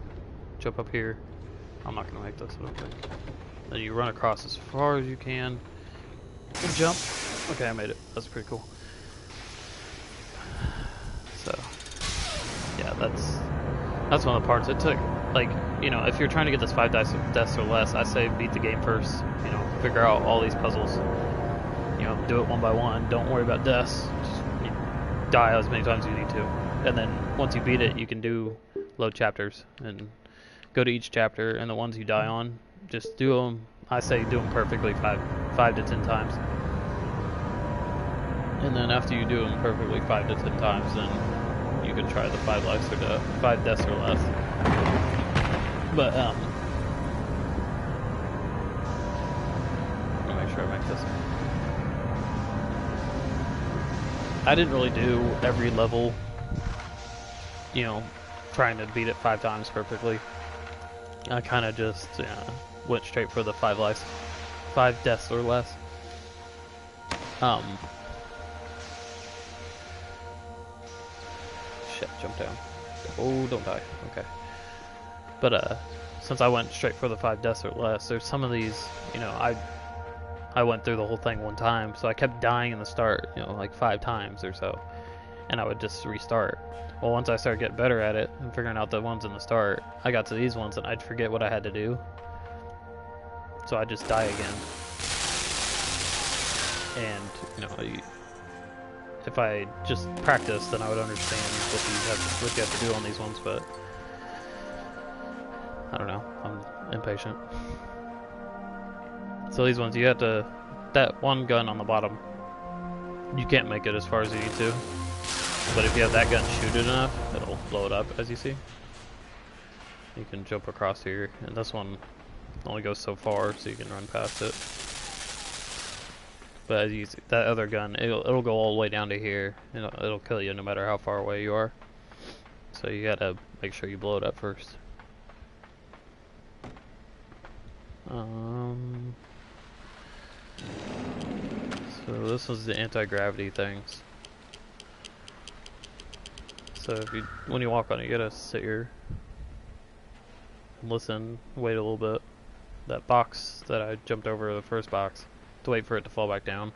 I'm not gonna make this, I don't think. Then you run across as far as you can, and jump. Okay, I made it. That's pretty cool. So, yeah, that's one of the parts. It took, like, you know, if you're trying to get this 5 deaths or less, I say beat the game first. You know, figure out all these puzzles. You know, do it one by one. Don't worry about deaths. Just die as many times as you need to. And then once you beat it, you can do load chapters and go to each chapter. And the ones you die on, just do them. I say do them perfectly 5 to 10 times. And then after you do them perfectly 5 to 10 times, then you can try the 5 deaths or less. But let me make sure I make this. I didn't really do every level, you know, trying to beat it 5 times perfectly. I kind of just went straight for the 5 deaths or less. Shit, jump down. Oh, don't die. Okay. But since I went straight for the 5 deaths or less, there's some of these, you know, I went through the whole thing one time, so I kept dying in the start, you know, like 5 times or so, and I would just restart. Well, once I started getting better at it and figuring out the ones in the start, I got to these ones and I'd forget what I had to do, so I'd just die again. And, you know, if I just practiced, then I would understand what you have to do on these ones, but I don't know, I'm impatient. So these ones, you have to, that one gun on the bottom, you can't make it as far as you need to, but if you have that gun shoot it enough, it'll blow it up, as you see. You can jump across here, and this one only goes so far, so you can run past it. But as you see, that other gun, it'll go all the way down to here, and it'll kill you no matter how far away you are. So you gotta make sure you blow it up first. So this is the anti-gravity things. So when you walk on it, you gotta sit here, listen, wait a little bit. That box that I jumped over, the first box, to wait for it to fall back down.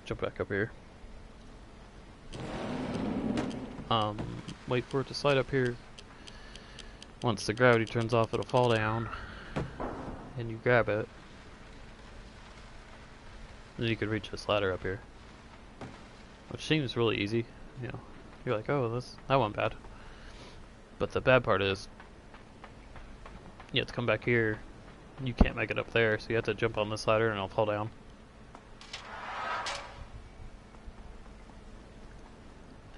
Jump back up here. Wait for it to slide up here. Once the gravity turns off, it'll fall down, and you grab it. Then you can reach this ladder up here, which seems really easy. You know, you're like, oh, that went bad. But the bad part is, you have to come back here. You can't make it up there, so you have to jump on this ladder and it'll fall down.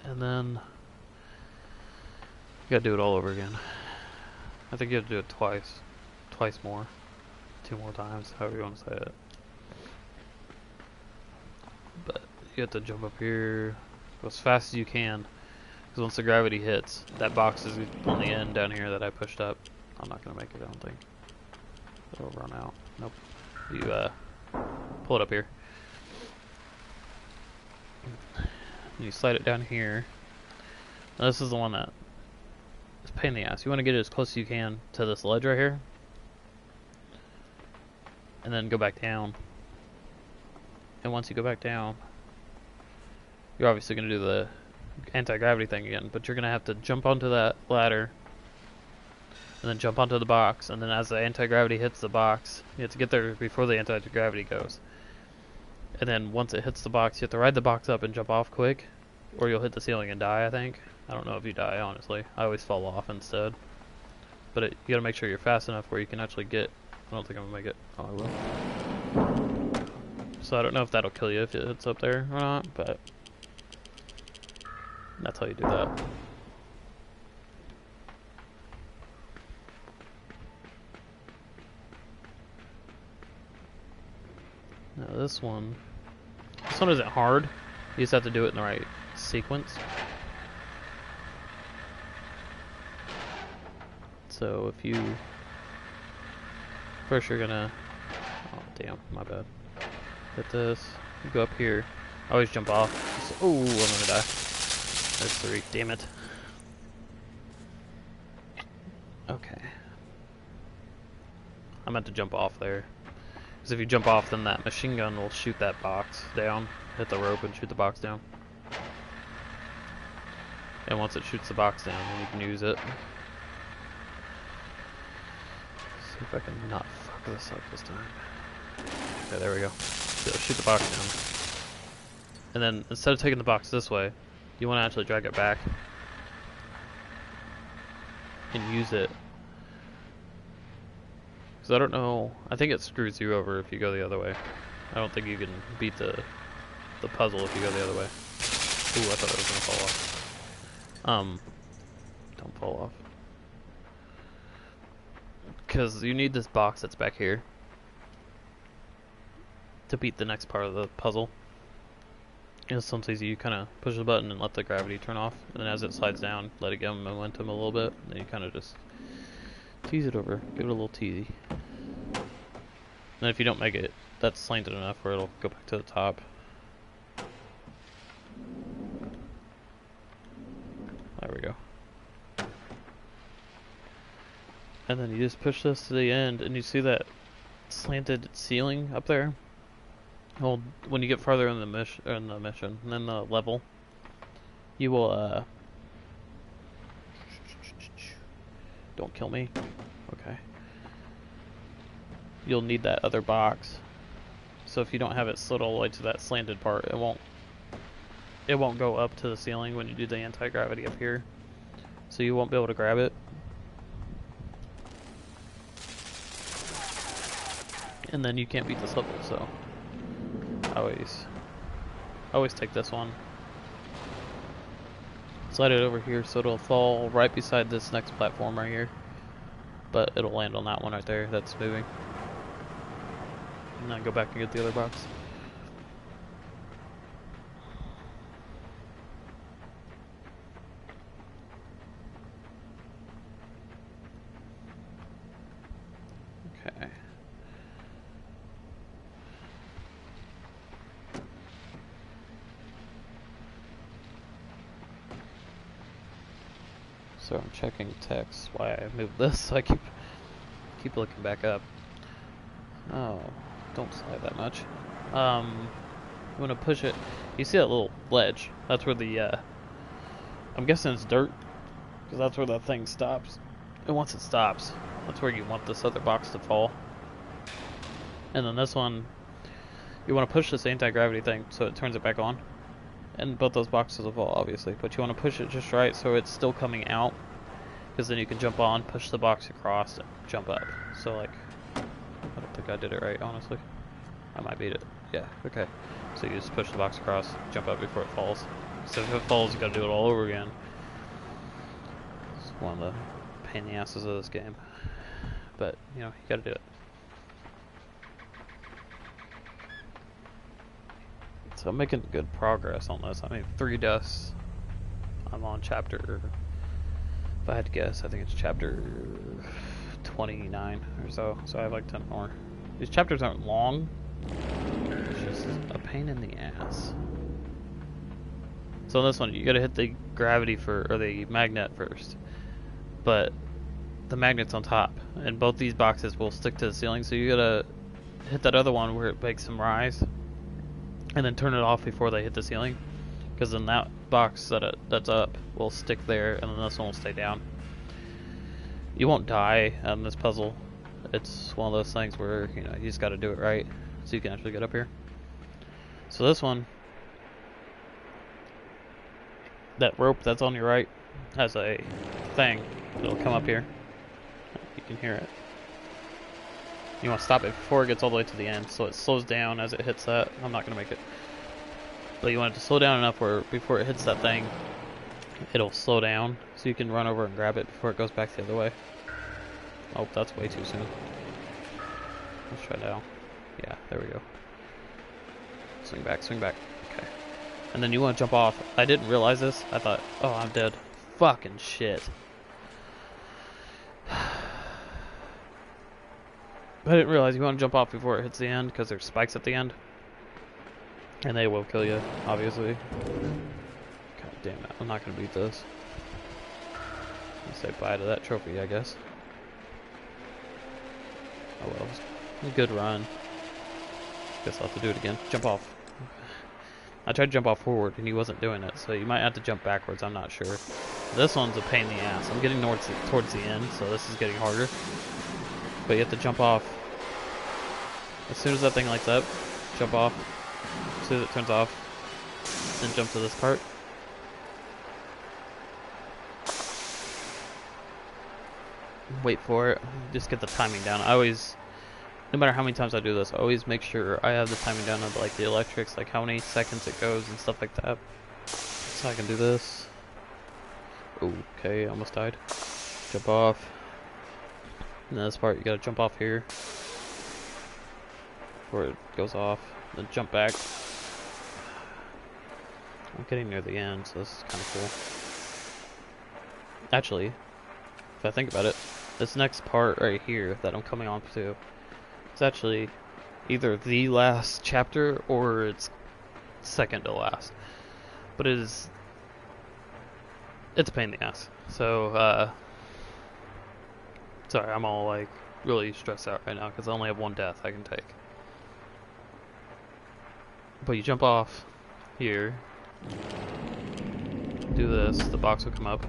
And then you gotta do it all over again. I think you have to do it twice more, 2 more times, however you want to say it. But you have to jump up here, go as fast as you can, because once the gravity hits, that box is on the end down here that I pushed up. I'm not gonna make it, I don't think. It'll run out. Nope. You pull it up here. And you slide it down here. Now this is the one that is a pain in the ass. You want to get it as close as you can to this ledge right here, and then go back down. And once you go back down, you're obviously going to do the anti-gravity thing again, but you're going to have to jump onto that ladder, and then jump onto the box, and then as the anti-gravity hits the box, you have to get there before the anti-gravity goes. And then once it hits the box, you have to ride the box up and jump off quick, or you'll hit the ceiling and die, I think. I don't know if you die, honestly. I always fall off instead. But you gotta make sure you're fast enough where you can actually get... I don't think I'm gonna make it. Oh, I will. So I don't know if that'll kill you if it hits up there or not, but... that's how you do that. Now this one isn't hard. You just have to do it in the right sequence. So if you first you're gonna, oh damn, my bad. Hit this. You go up here. I always jump off. Oh, I'm gonna die. There's 3. Damn it. Okay. I meant to jump off there. Because if you jump off, then that machine gun will shoot that box down, hit the rope and shoot the box down. And once it shoots the box down, then you can use it. See if I can not fuck this up this time. Okay, there we go. So shoot the box down. And then instead of taking the box this way, you want to actually drag it back and use it. Because I don't know, I think it screws you over if you go the other way. I don't think you can beat the puzzle if you go the other way. Ooh, I thought it was going to fall off. Don't fall off. Because you need this box that's back here to beat the next part of the puzzle. And it's sometimes you kind of push the button and let the gravity turn off, and then as it slides down, let it give momentum a little bit, and then you kind of just tease it over, give it a little teasy. And if you don't make it, that's slanted enough where it'll go back to the top. There we go. And then you just push this to the end, and you see that slanted ceiling up there? Well, when you get farther in the mission, and then the level, you will, don't kill me. Okay. You'll need that other box. So if you don't have it slid all the way to that slanted part, it won't go up to the ceiling when you do the anti-gravity up here. So you won't be able to grab it. And then you can't beat this level, so always take this one. Slide it over here so it'll fall right beside this next platform right here. But it'll land on that one right there that's moving. And then go back and get the other box. Okay. So I'm checking text why I moved this, so I keep looking back up. Oh, don't slide that much. I'm gonna push it. You see that little ledge? That's where the I'm guessing it's dirt, because that's where that thing stops. And once it stops, that's where you want this other box to fall. And then this one, you want to push this anti-gravity thing so it turns it back on. And both those boxes will fall, obviously, but you want to push it just right so it's still coming out, because then you can jump on, push the box across, and jump up. So, like, I don't think I did it right, honestly. I might beat it. Yeah, okay. So you just push the box across, jump up before it falls. So if it falls, you gotta do it all over again. It's one of the pain in the asses of this game. But, you know, you gotta do it. So I'm making good progress on this. I mean, 3 deaths. I'm on chapter, if I had to guess, I think it's chapter 29 or so. So I have like 10 more. These chapters aren't long. It's just a pain in the ass. So on this one, you gotta hit the gravity or the magnet first. But the magnet's on top, and both these boxes will stick to the ceiling. So you gotta hit that other one where it makes them rise. And then turn it off before they hit the ceiling, because then that box that's up will stick there, and then this one will stay down. You won't die on this puzzle. It's one of those things where, you know, you just got to do it right so you can actually get up here. So this one, that rope that's on your right has a thing that'll come up here. You can hear it. You want to stop it before it gets all the way to the end, so it slows down as it hits that. I'm not going to make it. But you want it to slow down enough where before it hits that thing, it'll slow down, so you can run over and grab it before it goes back the other way. Oh, that's way too soon. Let's try now. Yeah, there we go. Swing back, swing back. Okay. And then you want to jump off. I didn't realize this. I thought, oh, I'm dead. Fucking shit. I didn't realize you want to jump off before it hits the end, because there's spikes at the end. And they will kill you, obviously. Okay. Damn it, I'm not gonna beat this. I'll say bye to that trophy, I guess. Oh well, good run. Guess I'll have to do it again. Jump off. I tried to jump off forward and he wasn't doing it, so you might have to jump backwards, I'm not sure. This one's a pain in the ass. I'm getting towards the end, so this is getting harder. But you have to jump off. As soon as that thing lights up, jump off. As soon as it turns off, then jump to this part. Wait for it. Just get the timing down. I always, no matter how many times I do this, I always make sure I have the timing down of like the electrics, like how many seconds it goes and stuff like that. So I can do this. Okay, almost died. Jump off. And then this part, you gotta jump off here before it goes off. Then jump back. I'm getting near the end, so this is kind of cool. Actually, if I think about it, this next part right here that I'm coming on to is actually either the last chapter or it's second to last. But it's a pain in the ass. So, sorry, I'm all like really stressed out right now because I only have one death I can take. But you jump off here, do this, the box will come up.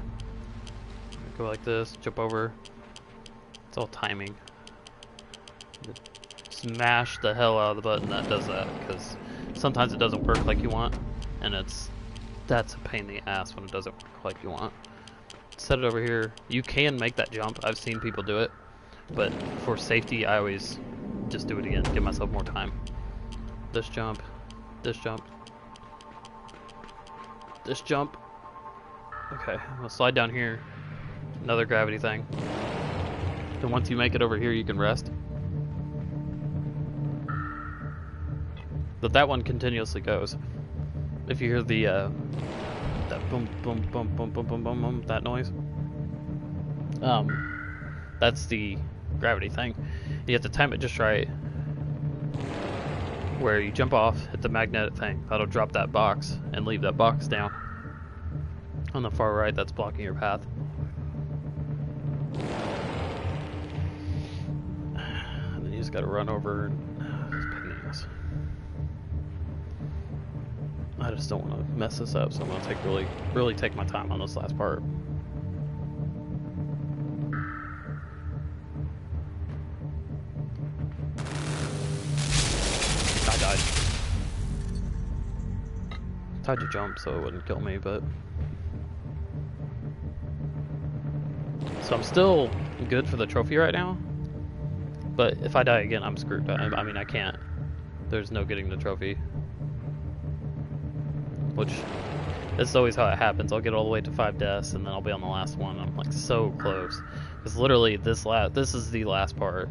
Go like this, jump over. It's all timing. Smash the hell out of the button that does that, because sometimes it doesn't work like you want, and that's a pain in the ass when it doesn't work like you want. Set it over here. You can make that jump. I've seen people do it, but for safety, I always just do it again, give myself more time. This jump, this jump, this jump. Okay, I'm gonna slide down here. Another gravity thing. Then once you make it over here, you can rest. But that one continuously goes. If you hear the that boom boom boom boom boom boom boom boom, that noise, that's the gravity thing. You have to time it just right, where you jump off, hit the magnetic thing. That'll drop that box and leave that box down on the far right that's blocking your path. And then you just gotta run over and I just don't want to mess this up, so I'm gonna take really take my time on this last part. I died. Tried to jump so it wouldn't kill me, but so I'm still good for the trophy right now. But if I die again, I'm screwed. I mean, I can't. There's no getting the trophy. Which, that's always how it happens. I'll get all the way to 5 deaths, and then I'll be on the last one. I'm like so close. Because literally, this is the last part.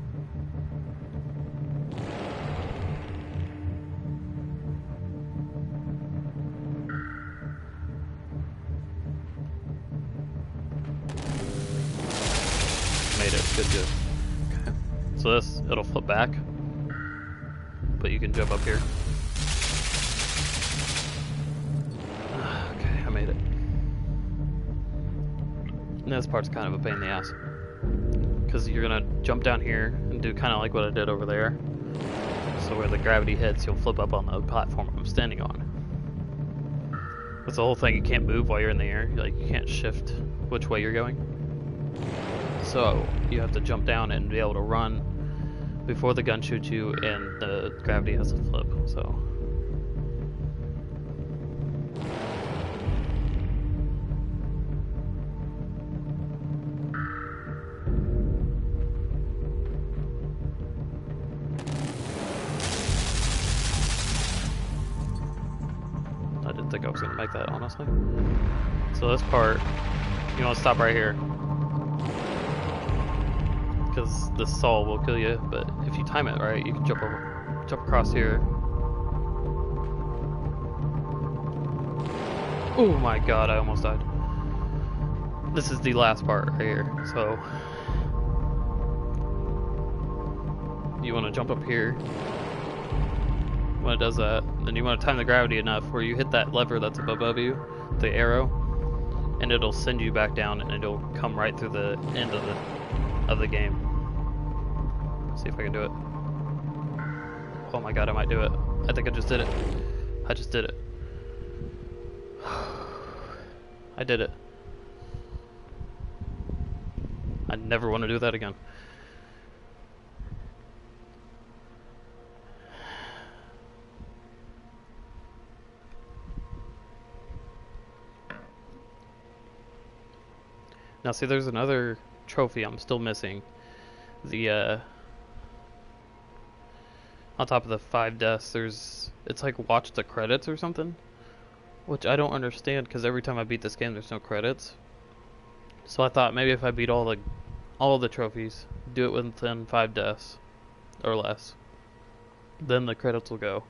Made it. Good. Okay. So this, it'll flip back. But you can jump up here. Okay, I made it. And this part's kind of a pain in the ass. Because you're going to jump down here and do kind of like what I did over there. So where the gravity hits, you'll flip up on the platform I'm standing on. That's the whole thing. You can't move while you're in the air. Like, you can't shift which way you're going. So you have to jump down and be able to run before the gun shoots you, and the gravity has to flip. So I didn't think I was gonna make that, honestly. So this part, you want to stop right here, because this saw will kill you. But if you time it right, you can jump across here. Oh my god, I almost died. This is the last part right here. So you want to jump up here when it does that. Then you want to time the gravity enough where you hit that lever that's up above you, the arrow, and it'll send you back down, and it'll come right through the end of the game. Let's see if I can do it. Oh my god, I might do it. I think I just did it. I just did it. I did it. I never want to do that again. Now see, there's another trophy I'm still missing. The on top of the 5 deaths, it's like watch the credits or something, which I don't understand because every time I beat this game there's no credits. So I thought maybe if I beat all the trophies, do it within 5 deaths or less, then the credits will go.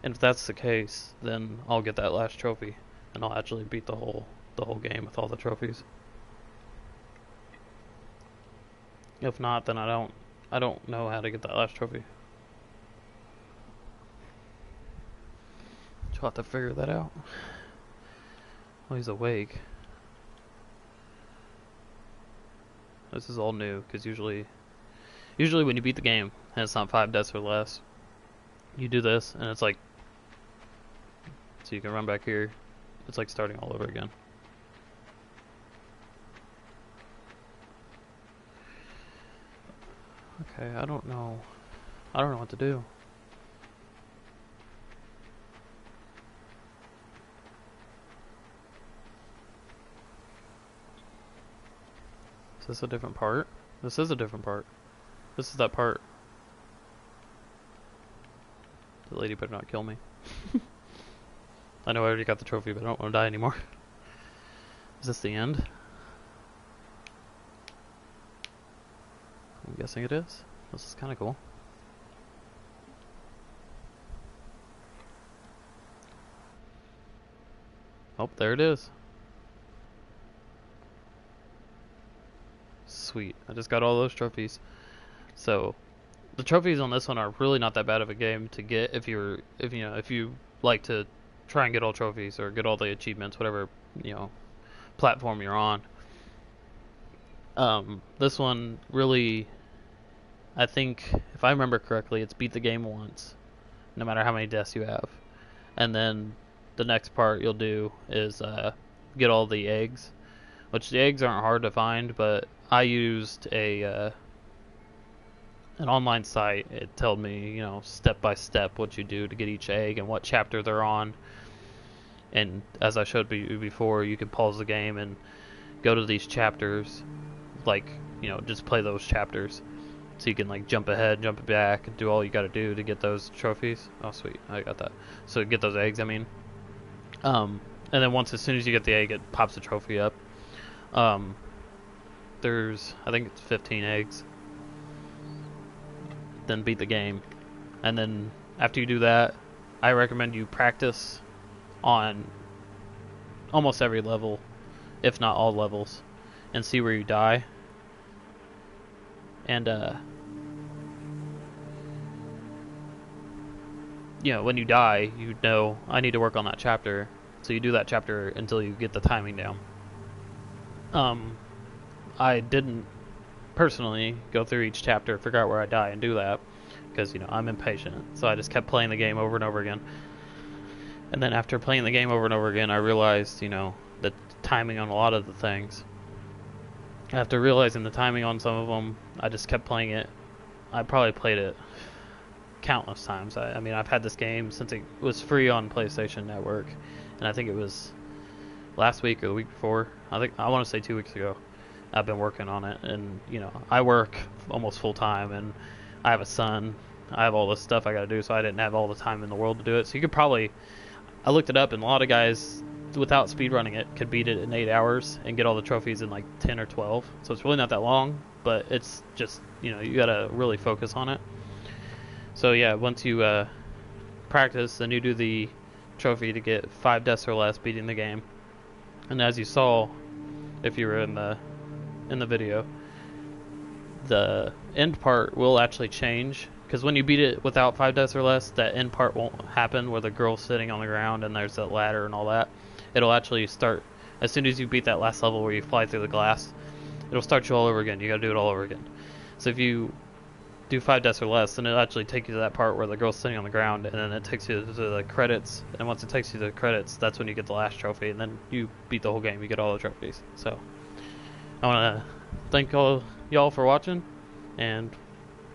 And if that's the case, then I'll get that last trophy and I'll actually beat the whole game with all the trophies. If not, then I don't know how to get that last trophy. So I'll have to figure that out. Oh, he's awake. This is all new, because usually when you beat the game and it's not 5 deaths or less, you do this and it's like, so you can run back here. It's like starting all over again. Okay, I don't know what to do. Is this a different part? This is a different part. This is that part. The lady better not kill me. I know I already got the trophy, but I don't want to die anymore. Is this the end? I'm guessing it is. This is kind of cool. Oh, there it is. Sweet. I just got all those trophies. So, the trophies on this one are really not that bad of a game to get if you like to try and get all trophies or get all the achievements, whatever, platform you're on. This one really, I think, if I remember correctly, it's beat the game once, no matter how many deaths you have. And then the next part you'll do is get all the eggs, which the eggs aren't hard to find, but I used an online site. It told me, step by step what you do to get each egg and what chapter they're on. And as I showed you before, you can pause the game and go to these chapters, like, just play those chapters. So you can like jump ahead, jump back, and do all you gotta do to get those trophies. Oh sweet, I got that. So get those eggs, I mean. And then as soon as you get the egg, it pops the trophy up. There's, I think it's 15 eggs. Then beat the game. And then after you do that, I recommend you practice on almost every level, if not all levels, and see where you die. And when you die, I need to work on that chapter. So you do that chapter until you get the timing down. I didn't personally go through each chapter, figure out where I die, and do that because I'm impatient. So I just kept playing the game over and over again. And then after playing the game over and over again, I realized the timing on a lot of the things. After realizing the timing on some of them, I just kept playing it. I probably played it countless times. I mean, I've had this game since it was free on PlayStation Network, and I think it was last week or the week before. I want to say 2 weeks ago. I've been working on it, and I work almost full time, and I have a son. I have all this stuff I got to do, so I didn't have all the time in the world to do it. So you could probably, I looked it up, and a lot of guys without speedrunning it could beat it in 8 hours and get all the trophies in like 10 or 12. So it's really not that long, but it's just you gotta really focus on it. So yeah, once you practice, then you do the trophy to get 5 deaths or less, beating the game. And as you saw, if you were in the video, the end part will actually change, because when you beat it without 5 deaths or less, that end part won't happen where the girl's sitting on the ground and there's that ladder and all that. it'll actually start as soon as you beat that last level where you fly through the glass. It'll start you all over again. You gotta do it all over again. So if you do 5 deaths or less, then it'll actually take you to that part where the girl's sitting on the ground, and then it takes you to the credits. And once it takes you to the credits, that's when you get the last trophy, and then you beat the whole game. You get all the trophies. So I want to thank all y'all for watching, and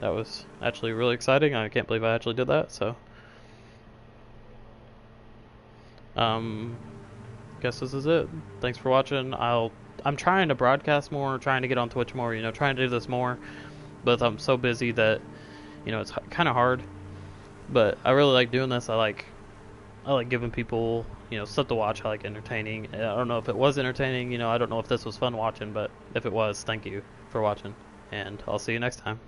that was actually really exciting. I can't believe I actually did that. So guess this is it. Thanks for watching. I'm trying to broadcast more, trying to get on Twitch more, trying to do this more, but I'm so busy that it's kind of hard. But I really like doing this. I like giving people stuff to watch. I like entertaining. I don't know if it was entertaining. I don't know if this was fun watching, but if it was, thank you for watching, and I'll see you next time.